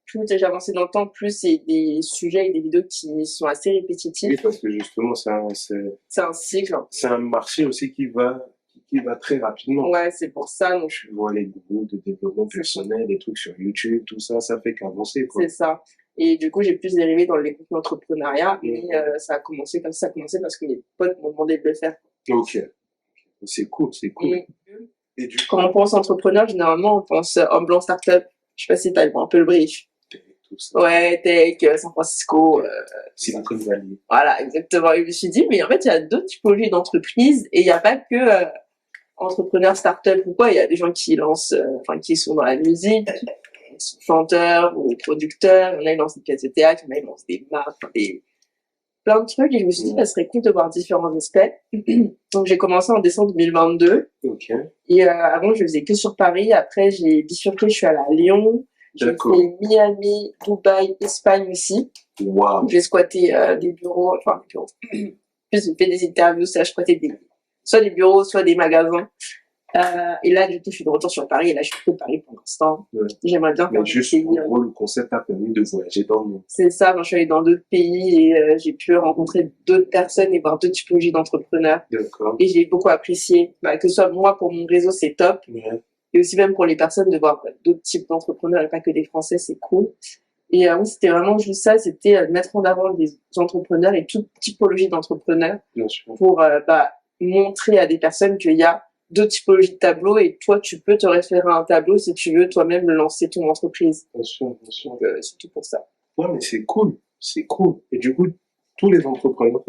plus j'avançais dans le temps, plus c'est des sujets et des vidéos qui sont assez répétitifs. Oui, parce que justement, c'est un cycle. C'est un marché aussi qui va très rapidement. Ouais, c'est pour ça. Donc, tu vois les groupes de développement personnel, des trucs sur YouTube, tout ça, ça fait qu'avancer, quoi. C'est ça. Et du coup, j'ai plus dérivé dans les contenus entrepreneuriat, mais ça a commencé comme ça, parce que mes potes m'ont demandé de le faire. Ok. C'est cool. Et quand on pense entrepreneur, généralement, on pense homme blanc startup. Je sais pas si t'as un peu le brief. Tout ça. Ouais, tech, San Francisco. Silicon Valley. Voilà, exactement. Et je me suis dit, mais en fait, il y a d'autres typologies d'entreprises et il n'y a pas que entrepreneurs, start-up ou quoi. Il y a des gens qui lancent, qui sont dans la musique, qui sont chanteurs ou producteurs. Il y en a qui lancent des pièces de théâtre, il y en a qui lancent des marques, plein de trucs et je me suis dit, ça serait cool de voir différents aspects. Donc, j'ai commencé en décembre 2022. Ok. Et avant, je faisais que sur Paris. Après, j'ai bifurqué, je suis allée à Lyon. J'ai D'accord. fait Miami, Dubaï, Espagne aussi. Waouh. J'ai squatté des bureaux, enfin des bureaux. Puis j'ai fait des interviews, ça, je squattais soit des bureaux, soit des magasins. Et là, du coup, je suis de retour sur Paris. Et là, je suis plus Paris pour l'instant. Ouais. J'aimerais bien Mais faire juste, pays. en gros, le concept a permis de voyager dans le monde. C'est ça, moi, je suis allée dans d'autres pays et j'ai pu rencontrer d'autres personnes et voir d'autres typologies d'entrepreneurs. D'accord. Et j'ai beaucoup apprécié. Que ce soit moi, pour mon réseau, c'est top. Ouais. Et aussi même pour les personnes de voir d'autres types d'entrepreneurs et pas que des Français, c'est cool. Et oui, c'était vraiment juste ça, c'était mettre en avant des entrepreneurs et toute typologie d'entrepreneurs Bien sûr. pour montrer à des personnes qu'il y a deux typologies de tableaux et toi, tu peux te référer à un tableau si tu veux toi-même lancer ton entreprise. Bien sûr, bien sûr. Donc, c'est tout pour ça. Ouais, mais c'est cool. C'est cool. Et du coup, tous les entrepreneurs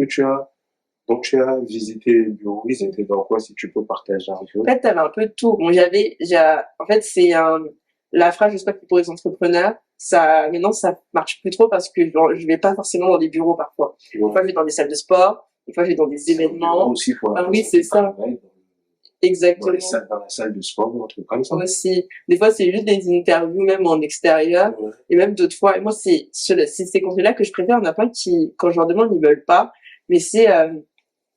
dont tu as visité les bureaux, ils étaient dans quoi, si tu peux partager un peu? En fait, t'avais un peu de tout. Bon, en fait, c'est la phrase, je sais pas, pour les entrepreneurs, maintenant, ça marche plus trop parce que je vais pas forcément dans des bureaux parfois. Ouais. Des fois, je vais dans des salles de sport. Des fois, je vais dans des événements. Aussi pour la Oui, c'est ça. Exactement. Dans la salle de sport ou un truc comme ça. Aussi. Des fois, c'est juste des interviews, même en extérieur. Ouais. Et même d'autres fois. Et moi, c'est ces contenus-là que je préfère. Il y en a pas qui, quand je leur demande, ils veulent pas. Mais c'est,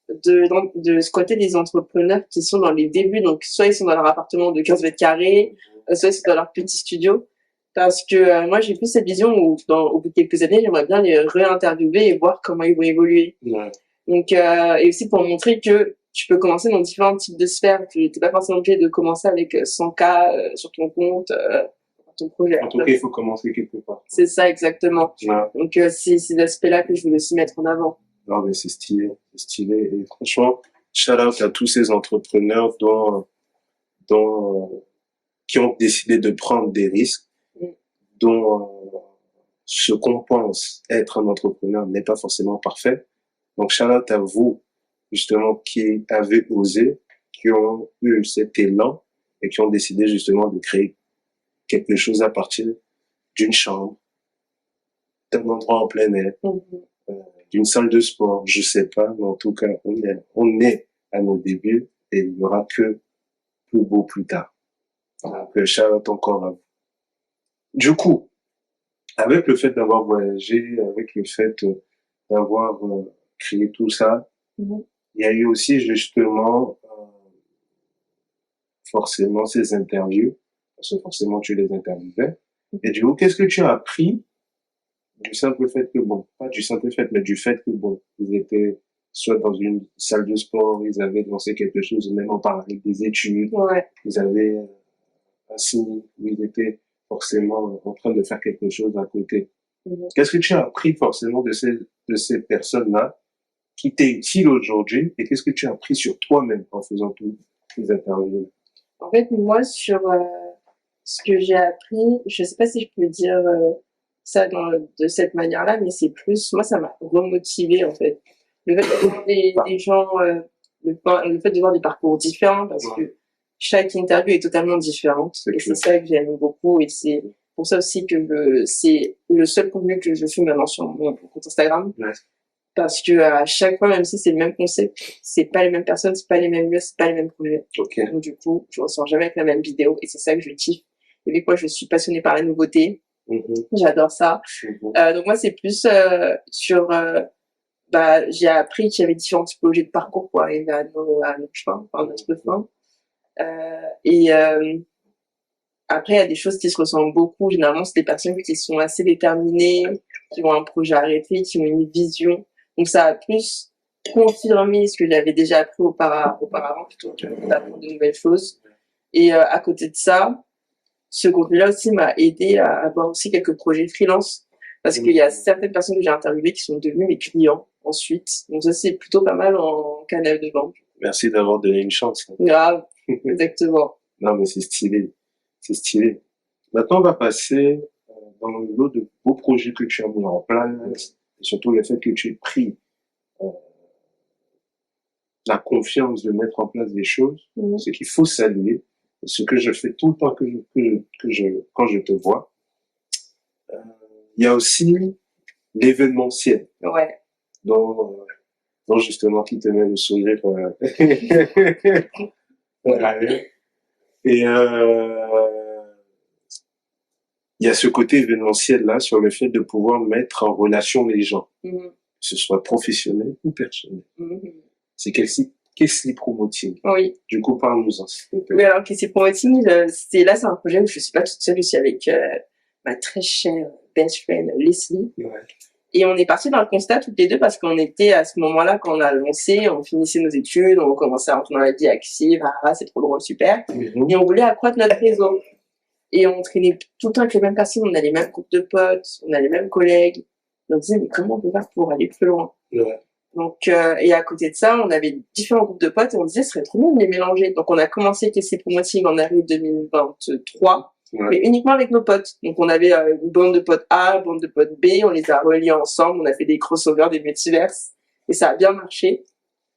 de squatter des entrepreneurs qui sont dans les débuts. Donc, soit ils sont dans leur appartement de 15 mètres carrés, soit ils sont dans leur petit studio. Parce que moi, j'ai plus cette vision où, au bout de quelques années, j'aimerais bien les réinterviewer et voir comment ils vont évoluer. Ouais. Donc, et aussi pour montrer que tu peux commencer dans différents types de sphères. Tu n'es pas forcément obligé de commencer avec 100K sur ton compte, ton projet. En tout cas, il faut commencer quelque part. C'est ça, exactement. Ouais. Donc, c'est ces aspects-là que je voulais aussi mettre en avant. Non, mais c'est stylé. C'est stylé. Et franchement, shout out à tous ces entrepreneurs qui ont décidé de prendre des risques, dont ce qu'on pense être un entrepreneur n'est pas forcément parfait. Donc, shout out à vous, justement, qui avez osé, qui ont eu cet élan et qui ont décidé justement de créer quelque chose à partir d'une chambre, d'un endroit en plein air, d'une salle de sport, je sais pas, mais en tout cas, on est à nos débuts et il n'y aura que plus beau plus tard. Donc, shout out encore à vous. Du coup, avec le fait d'avoir voyagé, avec le fait d'avoir créé tout ça, il y a eu aussi justement forcément ces interviews, parce que forcément tu les interviewais. Et du coup, qu'est-ce que tu as appris du simple fait que, bon, pas du simple fait, mais du fait que, bon, ils étaient soit dans une salle de sport, ils avaient lancé quelque chose, même en parallèle des études, ils avaient un signe où ils étaient forcément en train de faire quelque chose à côté. Qu'est-ce que tu as appris forcément de ces personnes-là qui t'est utile aujourd'hui et qu'est-ce que tu as appris sur toi-même en faisant toutes ces interviews? En fait, moi, sur ce que j'ai appris, je sais pas si je peux dire ça de cette manière-là, mais c'est plus, moi, ça m'a remotivé en fait. Le fait de voir des gens, le fait de voir des parcours différents, parce que chaque interview est totalement différente. Et c'est ça que j'aime beaucoup. Et c'est pour ça aussi que c'est le seul contenu que je fais maintenant sur mon compte Instagram. Parce que à chaque fois, même si c'est le même concept, c'est pas les mêmes personnes, c'est pas les mêmes lieux, c'est pas les mêmes projets. Donc du coup, je ressors jamais avec la même vidéo et c'est ça que je kiffe. Et vu que moi, je suis passionnée par la nouveauté, j'adore ça. Donc moi, c'est plus sur j'ai appris qu'il y avait différentes typologies de parcours pour arriver à notre fin, à notre fin. Après, il y a des choses qui se ressemblent beaucoup. Généralement, c'est des personnes qui sont assez déterminées, qui ont un projet arrêté, qui ont une vision. Donc, ça a plus confirmé ce que j'avais déjà appris auparavant, plutôt que d'apprendre de nouvelles choses. Et à côté de ça, ce contenu-là aussi m'a aidé à avoir aussi quelques projets freelance. Parce qu'il y a certaines personnes que j'ai interviewées qui sont devenues mes clients ensuite. Donc ça, c'est plutôt pas mal en canal de vente. Merci d'avoir donné une chance. Grave, exactement. Non, mais c'est stylé. C'est stylé. Maintenant, on va passer dans le lot de beaux projets que tu as mis en place, et surtout le fait que tu aies pris la confiance de mettre en place des choses, ce qu'il faut saluer, et ce que je fais tout le temps quand je te vois. Il y a aussi l'événementiel. Ouais. dont justement qui te met le sourire. Ouais. Et il y a ce côté événementiel là sur le fait de pouvoir mettre en relation les gens, que ce soit professionnel ou personnel. C'est qu'est-ce promoting. Oui. Du coup, parle-nous-en. Oui, alors qu'est-ce promoting, c'est un projet où je suis pas toute seule, je suis avec ma très chère best friend Leslie. Ouais. Et on est partis dans le constat toutes les deux parce qu'on était à ce moment-là quand on a lancé, on finissait nos études, on commençait à rentrer dans la vie active, c'est trop drôle, super. Et on voulait accroître notre réseau. Et on traînait tout le temps avec les mêmes personnes, on a les mêmes groupes de potes, on a les mêmes collègues. Et on disait, mais comment on peut faire pour aller plus loin? Ouais. Donc, et à côté de ça, on avait différents groupes de potes et on disait, ce serait trop bien de les mélanger. Donc, on a commencé TC Promoting en avril 2023, mais uniquement avec nos potes. Donc, on avait une bande de potes A, une bande de potes B, on les a reliés ensemble, on a fait des crossovers, des multiverses, et ça a bien marché.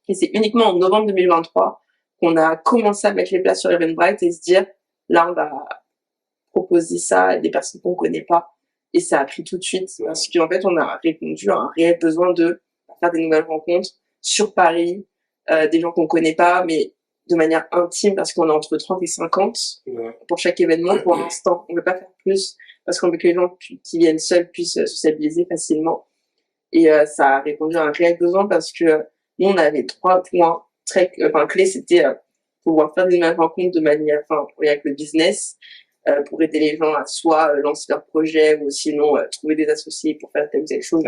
Et c'est uniquement en novembre 2023 qu'on a commencé à mettre les places sur Eventbrite et se dire, là, on va proposer ça à des personnes qu'on connaît pas. Et ça a pris tout de suite parce qu'en fait, on a répondu à un réel besoin de faire des nouvelles rencontres sur Paris, des gens qu'on connaît pas, mais de manière intime parce qu'on est entre 30 et 50 pour chaque événement. Pour l'instant, on veut pas faire plus parce qu'on veut que les gens qui viennent seuls puissent sociabiliser facilement. Et ça a répondu à un réel besoin parce que nous, on avait 3 points clés, c'était pouvoir faire des nouvelles rencontres de manière, avec le business, pour aider les gens à soit lancer leur projet ou sinon trouver des associés pour faire telle ou telle chose.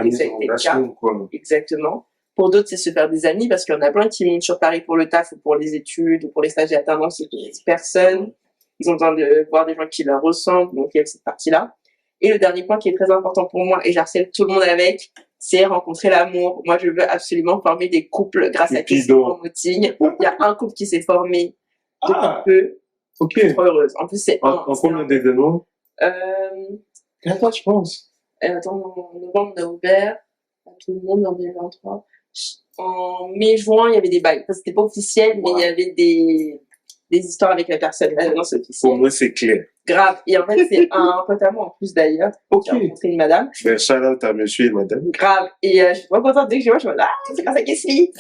Exactement. Pour d'autres, c'est se faire des amis parce qu'il y en a plein qui montent sur Paris pour le taf ou pour les études ou pour les stages et alternances et qui connaissent personne. Ils ont besoin de voir des gens qui leur ressemblent, donc il y a cette partie-là. Et le dernier point qui est très important pour moi, et j'harcèle tout le monde avec, c'est rencontrer l'amour. Moi, je veux absolument former des couples grâce à TC Promoting. Il y a un couple qui s'est formé depuis peu. Ok. Je suis trop heureuse. En plus, c'est en combien d'événements? 4 je pense. Attends, en novembre, on a ouvert à tout le monde en 2023. En mai-juin, il y avait des bails. Enfin, c'était pas officiel, mais il y avait des histoires avec la personne. Maintenant, c'est officiel. Pour moi, c'est clair. Grave. Et en fait, c'est un pote à moi, en plus, d'ailleurs. Ok. J'ai rencontré une madame. Ben, shout-out à monsieur et madame. Grave. Et je suis trop contente dès que je vois, je me dis, c'est grâce à Kessie.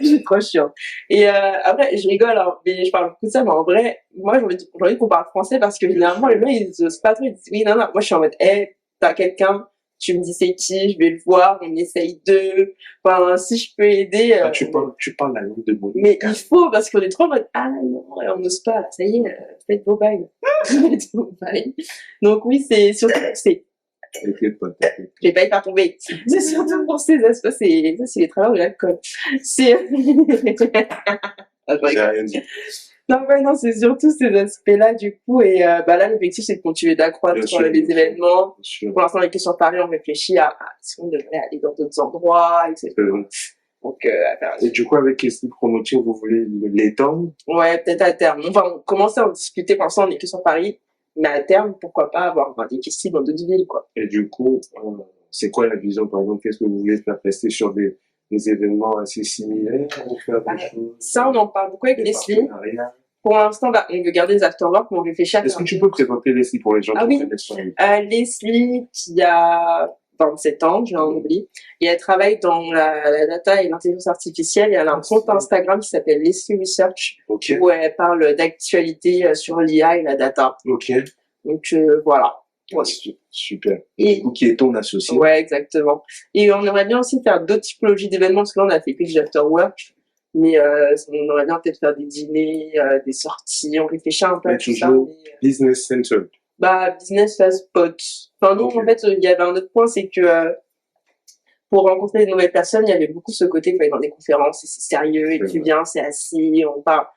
Je suis trop chiante. Et après, je rigole, hein, mais je parle beaucoup de ça, mais en vrai, moi, j'ai envie qu'on parle français parce que généralement, les gens, ils osent pas trop, ils disent, oui, non. Moi, je suis en mode, t'as quelqu'un, tu me dis c'est qui, je vais le voir, on essaye de, si je peux aider. Tu parles la langue de Monica. Mais il faut, parce qu'on est trop en mode, non, on n'ose pas, là, ça y est, faites vos bails. Faites vos bails. Donc oui, c'est surtout, T'inquiète pas. Je vais pas y faire tomber. C'est surtout pour ces aspects, c'est les travers de l'alcool. C'est, J'ai rien dit. Non, c'est surtout ces aspects-là, du coup, et là, l'objectif, c'est de continuer d'accroître les événements. Pour l'instant, avec sur Paris, on réfléchit à si on devrait aller dans d'autres endroits, etc. Donc, et du coup, avec TC Promoting, vous voulez l'étendre? Ouais, peut-être à terme. On commencer à en discuter, pour l'instant, on est que sur Paris, mais à terme, pourquoi pas avoir des festivals dans d'autres villes, quoi. Et du coup, c'est quoi la vision, par exemple? Qu'est-ce que vous voulez faire rester sur des événements assez similaires ou faire des choses? Ça, on en parle beaucoup avec Leslie. Pour l'instant, on veut garder les afterwork, mais on réfléchit à Est-ce que tu peux présenter Leslie pour les gens qui connaissent pas? Leslie, qui a 27 ans, j'ai oublié, et elle travaille dans la data et l'intelligence artificielle, et elle a un compte Instagram qui s'appelle Leslie Research, où elle parle d'actualité sur l'IA et la data. Ok. Donc, voilà. Ouais. Super. Et du coup, qui est ton associé? Ouais, exactement. Et on aimerait bien aussi faire d'autres typologies d'événements, parce que là, on a fait plus d'afterwork, mais on aurait bien peut-être faire des dîners, des sorties, on réfléchit un peu à tout ça. Business center. Business fast spot. Enfin, nous, en fait, il y avait un autre point, c'est que pour rencontrer de nouvelles personnes, il y avait beaucoup ce côté qu'il faut aller dans des conférences, et c'est sérieux, et tu viens, c'est assis, on parle.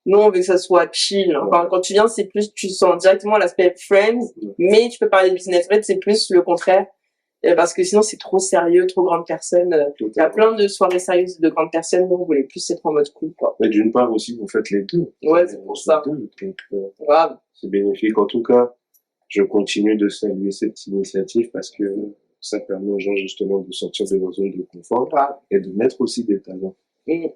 Nous, on veut que ça soit chill. Enfin, quand tu viens, c'est plus, tu sens directement l'aspect friends, mais tu peux parler de business. En fait, c'est plus le contraire. Parce que sinon, c'est trop sérieux, trop grande personne. Il y a plein de soirées sérieuses de grandes personnes, donc on voulait plus être en mode cool, quoi. Mais d'une part aussi, vous faites les deux. Ouais, c'est pour ça. Donc, c'est bénéfique. En tout cas, je continue de saluer cette initiative parce que ça permet aux gens justement de sortir de leur zone de confort et de mettre aussi des talents.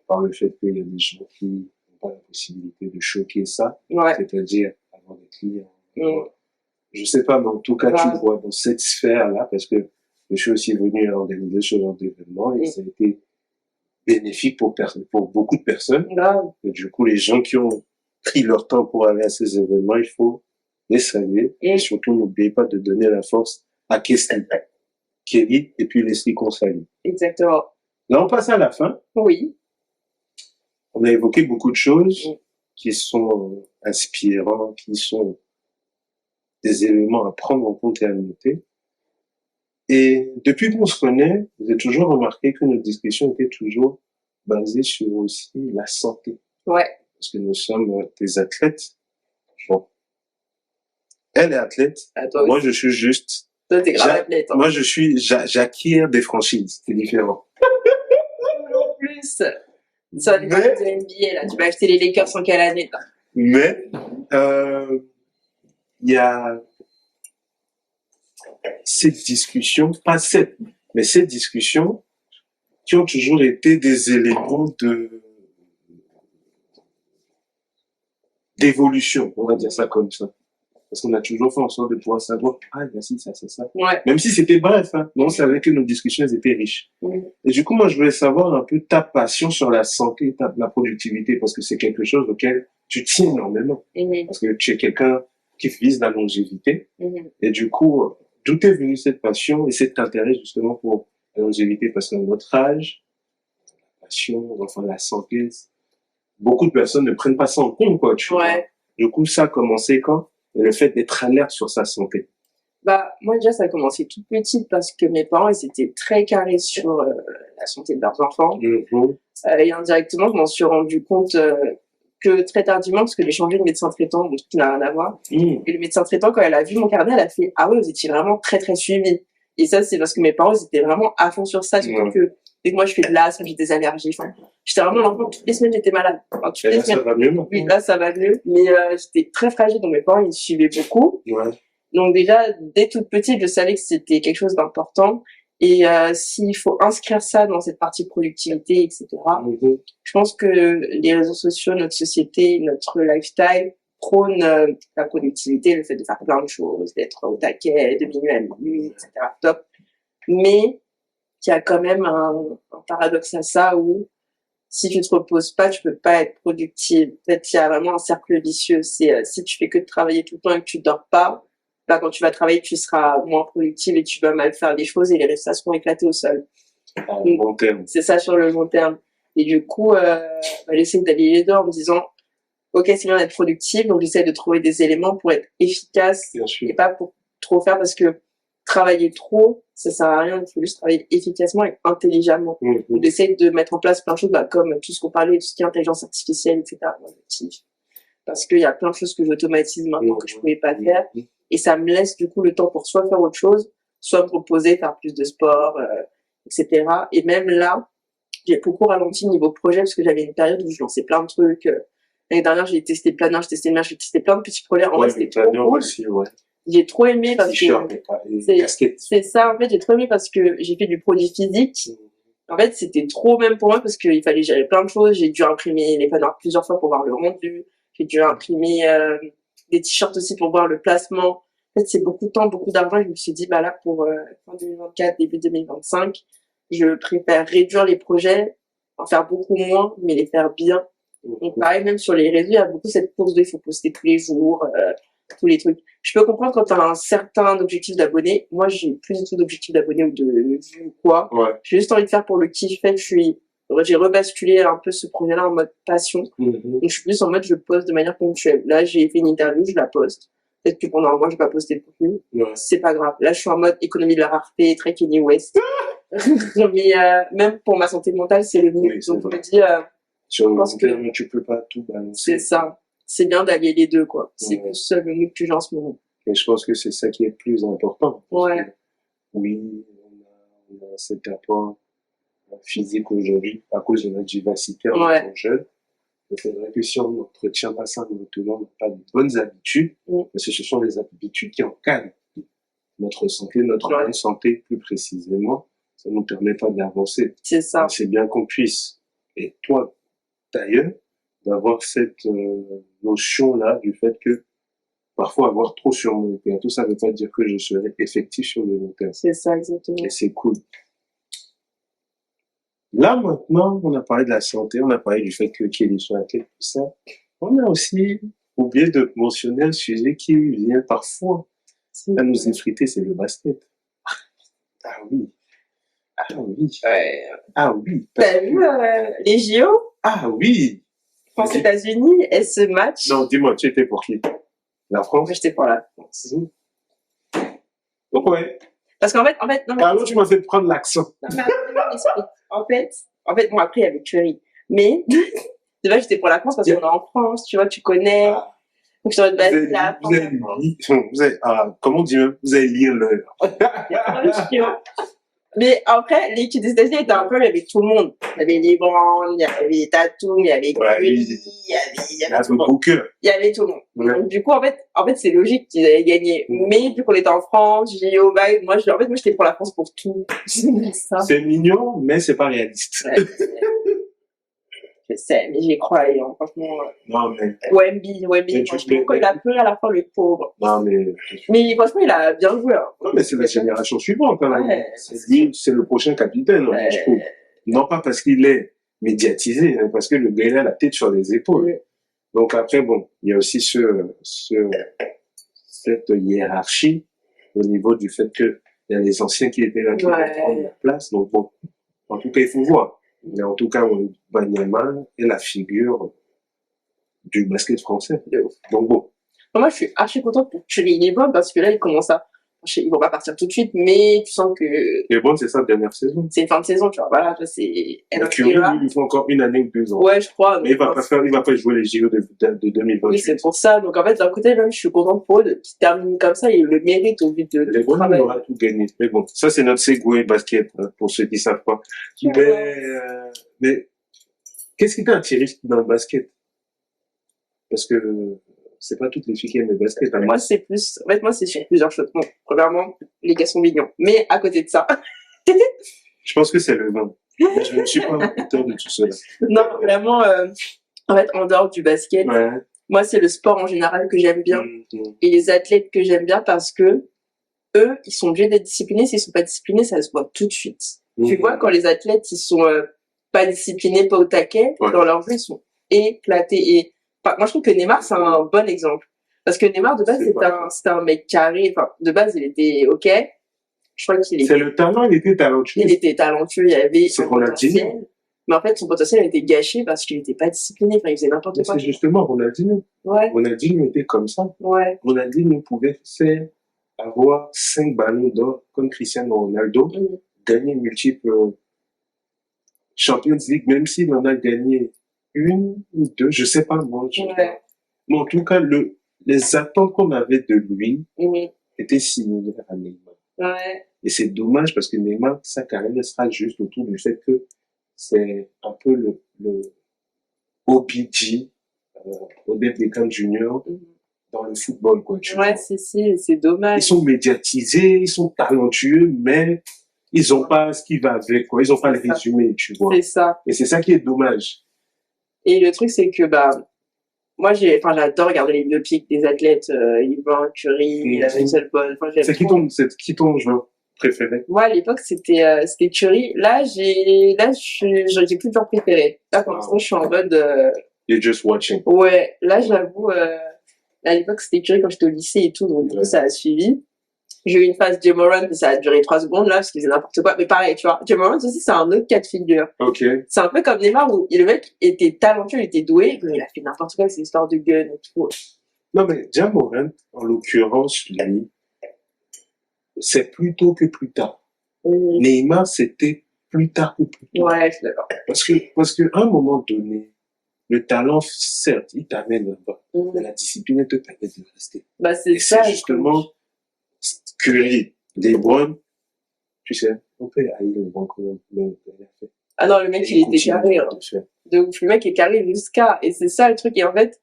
Par le fait qu'il y a des gens qui n'ont pas la possibilité de choquer ça, c'est-à-dire avoir des clients. Je sais pas, mais en tout cas, tu vois dans cette sphère-là, parce que je suis aussi venu à organiser ce genre d'événement et ça a été bénéfique pour beaucoup de personnes. Et du coup, les gens qui ont pris leur temps pour aller à ces événements, il faut les saluer. Et surtout, n'oubliez pas de donner la force à Kelly et puis Leslie qu'on salue. Exactement. Là, on passe à la fin. Oui. On a évoqué beaucoup de choses qui sont inspirants, qui sont des éléments à prendre en compte et à noter. Et depuis qu'on se connaît, j'ai toujours remarqué que notre discussion était toujours basée sur aussi la santé. Ouais. Parce que nous sommes des athlètes. Bon. Elle est athlète. Moi, je suis juste. Toi, t'es grave athlète. Hein. Moi, j'acquiers des franchises. C'est différent. En plus, ça va être de NBA, là. Tu vas acheter les Lakers en quelle année, là? Mais, il y a ces discussions, mais ces discussions qui ont toujours été des éléments d'évolution, on va dire ça comme ça. Parce qu'on a toujours fait en sorte de pouvoir savoir, ah, il y a ci, ça. Ouais. Même si c'était bref, hein, mais on savait que nos discussions, elles étaient riches. Et du coup, moi, je voulais savoir un peu ta passion sur la santé, la productivité, parce que c'est quelque chose auquel tu tiens énormément. Parce que tu es quelqu'un qui vise la longévité. Et du coup, d'où est venue cette passion et cet intérêt justement pour la longévité? Parce qu'à notre âge, la passion, enfin la santé, beaucoup de personnes ne prennent pas ça en compte, quoi, tu vois. Du coup, ça a commencé quand? Et le fait d'être alerte sur sa santé. Bah, moi déjà, ça a commencé toute petite parce que mes parents, ils étaient très carrés sur la santé de leurs enfants. Et indirectement, je m'en suis rendu compte que très tardivement, parce que j'ai changé de médecin traitant, donc qui n'a rien à voir. Et le médecin traitant, quand elle a vu mon carnet, elle a fait « Ah ouais, vous étiez vraiment très très suivi ». Et ça, c'est parce que mes parents, ils étaient vraiment à fond sur ça, surtout que dès que moi, je fais de l'asthme, j'ai des allergies. Enfin, j'étais vraiment l'enfant, toutes les semaines, j'étais malade. Enfin, toutes les semaines. Ça va mieux, non? Oui, là, ça va mieux. Mais j'étais très fragile, donc mes parents, ils suivaient beaucoup. Donc déjà, dès toute petite, je savais que c'était quelque chose d'important. Et s'il faut inscrire ça dans cette partie productivité, etc., je pense que les réseaux sociaux, notre société, notre lifestyle prônent la productivité, le fait de faire plein de choses, d'être au taquet, de minuit à minuit, etc. Top. Mais il y a quand même un paradoxe à ça où si tu te reposes pas, tu peux pas être productive. En fait, il y a vraiment un cercle vicieux. C'est si tu fais que de travailler tout le temps et que tu dors pas, là, quand tu vas travailler, tu seras moins productive et tu vas mal faire les choses et les résultats seront éclatés au sol. Long terme. C'est ça sur le long terme. Et du coup, j'essaie d'aller les deux en me disant, ok, c'est bien d'être productive, donc j'essaie de trouver des éléments pour être efficace et pas pour trop faire parce que travailler trop, ça sert à rien, il faut juste travailler efficacement et intelligemment. Donc j'essaie de mettre en place plein de choses, comme tout ce qu'on parlait, tout ce qui est intelligence artificielle, etc. Parce qu'il y a plein de choses que j'automatise maintenant que je pouvais pas faire. Et ça me laisse du coup le temps pour soit faire autre chose, soit me reposer, faire plus de sport, etc. Et même là, j'ai beaucoup ralenti niveau projet parce que j'avais une période où je lançais plein de trucs. L'année dernière, j'ai testé Planner, j'ai testé Merge, j'ai testé plein de petits projets. En vrai, c'était trop cool. Aussi, j'ai trop aimé parce que c'est ça, en fait, j'ai trop aimé parce que j'ai fait du produit physique. En fait, c'était trop même pour moi parce qu'il fallait gérer plein de choses. J'ai dû imprimer les planners plusieurs fois pour voir le rendu. J'ai dû imprimer des t-shirts aussi pour voir le placement. En fait, c'est beaucoup de temps, beaucoup d'argent. Et je me suis dit, bah là, pour fin 2024, début 2025, je préfère réduire les projets, en faire beaucoup moins, mais les faire bien. Donc pareil, même sur les réseaux, il y a beaucoup cette course de il faut poster tous les jours, tous les trucs. Je peux comprendre quand tu as un certain objectif d'abonnés. Moi, j'ai plus du tout d'objectif d'abonnés ou de vues ou quoi. J'ai juste envie de faire pour le kiff. J'ai rebasculé un peu ce projet-là en mode passion. Donc, je suis plus en mode, je poste de manière ponctuelle. Là, j'ai fait une interview, je la poste. Peut-être que pendant un mois, je vais pas poster le contenu. C'est pas grave. Là, je suis en mode économie de la rareté, très Kanye West. Mais même pour ma santé mentale, c'est le mieux. Donc, je me dis, sur le long terme, tu peux pas tout balancer. C'est ça. C'est bien d'allier les deux, quoi. C'est plus le mood que j'ai en ce moment. Et je pense que c'est ça qui est le plus important. Oui, on a cet apport physique aujourd'hui à cause de notre vivacité en étant jeune. C'est vrai que si on n'entretient pas ça, on n'a pas de bonnes habitudes, parce que ce sont les habitudes qui encadrent notre santé, notre bonne santé plus précisément. Ça ne nous permet pas d'avancer. C'est ça. C'est bien qu'on puisse. Et toi, d'ailleurs, d'avoir cette notion-là du fait que parfois avoir trop sur mon plateau, ça veut pas dire que je serai effectif sur le long terme. C'est ça, exactement. Et c'est cool. Là, maintenant, on a parlé de la santé, on a parlé du fait que Kelly soit athlète, tout ça. On a aussi oublié de mentionner un sujet qui vient parfois à nous effriter, c'est le basket. Ah oui. Ah oui. Ouais. Ah oui. T'as vu les JO Ah oui. France-États-Unis et ce match? Non, dis-moi, tu étais pour qui? La France? Moi, j'étais pour la France. Ouais. Parce qu'en fait, non, mais Alors, tu m'as fait prendre l'accent. non, mais attends, en fait, bon, après, il y avait Curry. Mais, de base, j'étais pour la France parce qu'on est en France, tu vois, tu connais. Ah. Donc, sur notre base, Vous la France. comment on dit, vous allez lire l'heure. Mais après, l'équipe des États-Unis était un peu, il y avait tout le monde. Il y avait LeBron, il y avait Tatum, il y avait Curry, il y avait tout le monde. Booker. Il y avait tout le monde. Ouais. Donc, du coup, en fait, c'est logique qu'ils allaient gagner. Mais, vu qu'on était en France, JO, moi, j'étais pour la France pour tout. Ça. C'est mignon, mais c'est pas réaliste. Ouais. Je sais, mais j'y croyais, hein, franchement. Non, mais. Wemby, franchement, quand il a pleuré à la fin, le pauvre. Non, mais. Mais franchement, il a bien joué. Hein. Non, mais c'est la génération suivante, quand même. Ouais. C'est le prochain capitaine, Ouais. je trouve. Non pas parce qu'il est médiatisé, mais parce que le gars, il a la tête sur les épaules. Ouais. Donc après, bon, il y a aussi cette hiérarchie au niveau du fait que il y a les anciens qui étaient là qui vont prendre la place. Donc bon, en tout cas, il faut voir. Mais en tout cas, Wembanyama est la figure du basket français. Donc bon. Moi, je suis archi contente pour Curry. Il est bon parce que là, il commence à... Ils vont pas partir tout de suite, mais tu sens que... Et bon, c'est sa dernière saison. C'est une fin de saison, tu vois. Voilà, c'est... Curry, il faut encore une année ou 2 ans. Ouais, je crois. Mais il va pas jouer les JO de 2028. Oui, c'est pour ça. Donc, en fait, d'un côté, même, je suis contente pour eux qu'ils terminent comme ça. Ils le méritent au vu de... Les bons, il aura tout gagné. Mais bon, ça, c'est notre segway basket, hein, pour ceux qui savent pas. Mais qu'est-ce qui t'a attiré dans le basket? Parce que c'est pas toutes les filles qui aiment le basket. Hein. Moi, c'est plus... En fait, moi, c'est sur plusieurs choses. Bon, premièrement, les gars sont mignons. Mais à côté de ça... Je pense que c'est le vin. Je ne suis pas auteur de tout cela. Non, vraiment, en fait, en dehors du basket, moi, c'est le sport en général que j'aime bien. Et les athlètes que j'aime bien parce que eux, ils sont obligés d'être disciplinés. S'ils sont pas disciplinés, ça se voit tout de suite. Tu vois, quand les athlètes, ils sont pas disciplinés, pas au taquet, dans leur jeu, ils sont éclatés. Et moi, je trouve que Neymar, c'est un bon exemple. Parce que Neymar, de base, c'était un mec carré. Enfin, de base, il était OK. Je crois qu'il était... C'est le talent, il était talentueux. Il était talentueux, il avait un potentiel. Mais en fait, son potentiel a été gâché parce qu'il n'était pas discipliné. Enfin, il faisait n'importe quoi. C'est justement Ronaldinho. Ouais. Ronaldinho était comme ça. Ouais. Ronaldinho pouvait avoir 5 ballons d'or comme Cristiano Ronaldo, gagner multiples Champions League, même s'il en a gagné 1 ou 2, je sais pas moi. Mais en tout cas, les attentes qu'on avait de lui étaient similaires à Neymar. Ouais. Et c'est dommage parce que Neymar, sa carrière sera juste autour du fait que c'est un peu le OBG, Odette Beckham Jr. Dans le football, quoi. Ouais, c'est dommage. Ils sont médiatisés, ils sont talentueux, mais ils ont pas ce qui va avec, quoi. Ils ont pas le résumé, tu vois. C'est ça. Et c'est ça qui est dommage. Et le truc, c'est que, moi, j'adore regarder les biopics des athlètes, Yvan, Curry, la Russell Ball. C'est qui ton joueur préféré? Moi, à l'époque, c'était Curry. Là, j'ai plus de joueur préféré. Là, pour l'instant, je suis en mode, You're just watching. Ouais, là, j'avoue, à l'époque, c'était Curry quand j'étais au lycée et tout, donc du coup, ça a suivi. J'ai eu une phase Ja Morant, mais ça a duré 3 secondes, là, parce qu'il faisait n'importe quoi. Mais pareil, tu vois, Ja Morant aussi, c'est un autre cas de figure. Ok. C'est un peu comme Neymar, où le mec était talentueux, il était doué, mais il a fait n'importe quoi avec ses histoires de gun et tout. Non, mais Ja Morant, en l'occurrence, lui, c'est plus tôt que plus tard. Neymar, c'était plus tard que plus tôt. Ouais, je suis d'accord. Parce que, à un moment donné, le talent, certes, il t'amène là-bas. Mais la discipline, elle te permet de rester. C'est ça. C'est justement Curry, LeBron, tu sais, on peut haïr LeBron quand même. Ah non, le mec, il était carré. De ouf, le mec est carré jusqu'à. Et c'est ça le truc. Et en fait,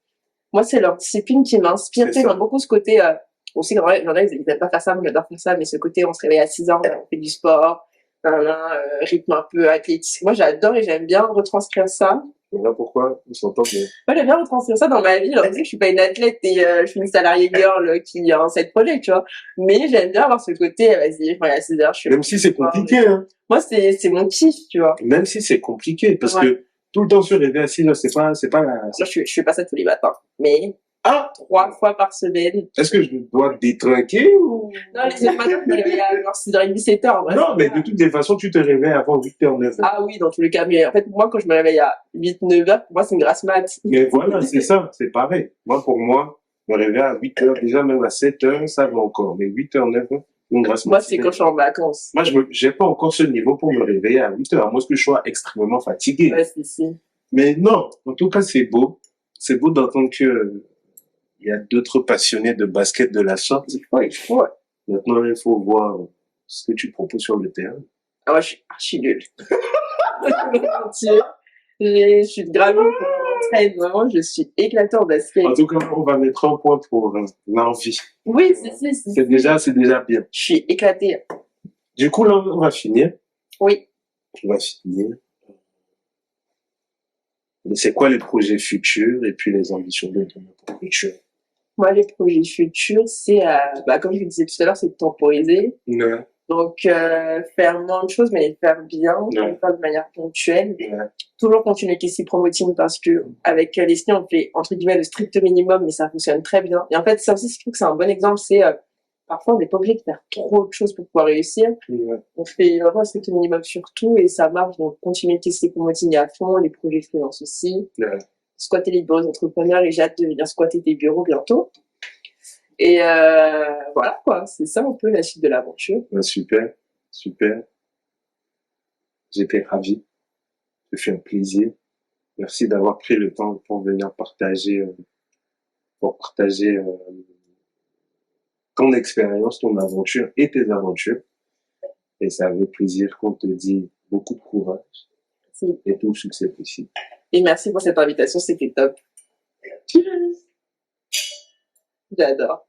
moi, c'est leur discipline qui m'inspire. J'aime beaucoup ce côté. On sait qu'en vrai, ils n'aiment pas faire ça, moi j'adore faire ça, mais ce côté, on se réveille à 6 ans, on fait du sport, rythme un peu athlétique. Moi, j'adore et j'aime bien retranscrire ça. Voilà pourquoi on s'entend bien. Moi, j'aime bien retranscrire ça dans ma vie. Alors, je sais que je suis pas une athlète et je suis une salariée girl qui a un set projet, tu vois. Mais j'aime bien avoir ce côté, vas-y, je me à 6 heures, je suis Même si c'est compliqué, hein. Moi, c'est mon kiff, tu vois. Même si c'est compliqué, parce Ouais. que tout le temps se réveiller à 6 heures, c'est pas la... Moi, je fais pas ça tous les matins. Mais 3 fois par semaine. Est-ce que je dois détrinquer ou... Non, les autres matins, je me réveille à 6h30, 7h. Non, mais de toutes les façons, tu te réveilles avant 8h, 9h. Ah oui, dans tous les cas. Mais en fait, moi, quand je me réveille à 8, 9h, pour moi, c'est une grasse mat. Mais voilà, c'est ça, c'est pareil. Moi, pour moi, me réveiller à 8h, déjà même à 7h, ça va encore. Mais 8h, 9h, une grasse mat. Moi, c'est quand je suis en vacances. Moi, j'ai pas encore ce niveau pour me réveiller à 8h, à moins que je sois extrêmement fatigué. Ouais, si. Mais non, en tout cas, c'est beau. C'est beau d'entendre que il y a d'autres passionnés de basket de la sorte. Ouais. Maintenant, il faut voir ce que tu proposes sur le terrain. Ah, moi, je suis archi nulle. Je suis grave nulle pour m'entraîner. Vraiment, je suis éclatée en basket. En tout cas, on va mettre un point pour l'envie. Oui, si. C'est déjà bien. Je suis éclatée. Du coup, là, on va finir. Oui. On va finir. Mais c'est quoi les projets futurs et puis les ambitions de ton futur? Moi, les projets futurs, c'est, comme je le disais tout à l'heure, c'est de temporiser. Ouais. Donc, faire moins de choses, mais les faire bien, les faire de manière ponctuelle. Ouais. Toujours continuer avec les promoting parce que avec les signes, on fait entre guillemets le strict minimum, mais ça fonctionne très bien. Et en fait, ça aussi, je trouve que c'est un bon exemple. C'est parfois, on n'est pas obligé de faire trop de choses pour pouvoir réussir. Ouais. On fait vraiment le strict minimum sur tout et ça marche. Donc, continuer de tester promoting à fond, les projets freelance aussi. Ouais. Squatter les bureaux d'entrepreneurs et j'ai hâte de venir squatter des bureaux bientôt. Et voilà quoi, c'est ça un peu la suite de l'aventure. Ouais, super. J'étais ravi. Ça fait un plaisir. Merci d'avoir pris le temps pour venir partager ton expérience, ton aventure et tes aventures. Et ça fait plaisir qu'on te dise beaucoup de courage et tout le succès possible. Et merci pour cette invitation, c'était top. Cheers. J'adore.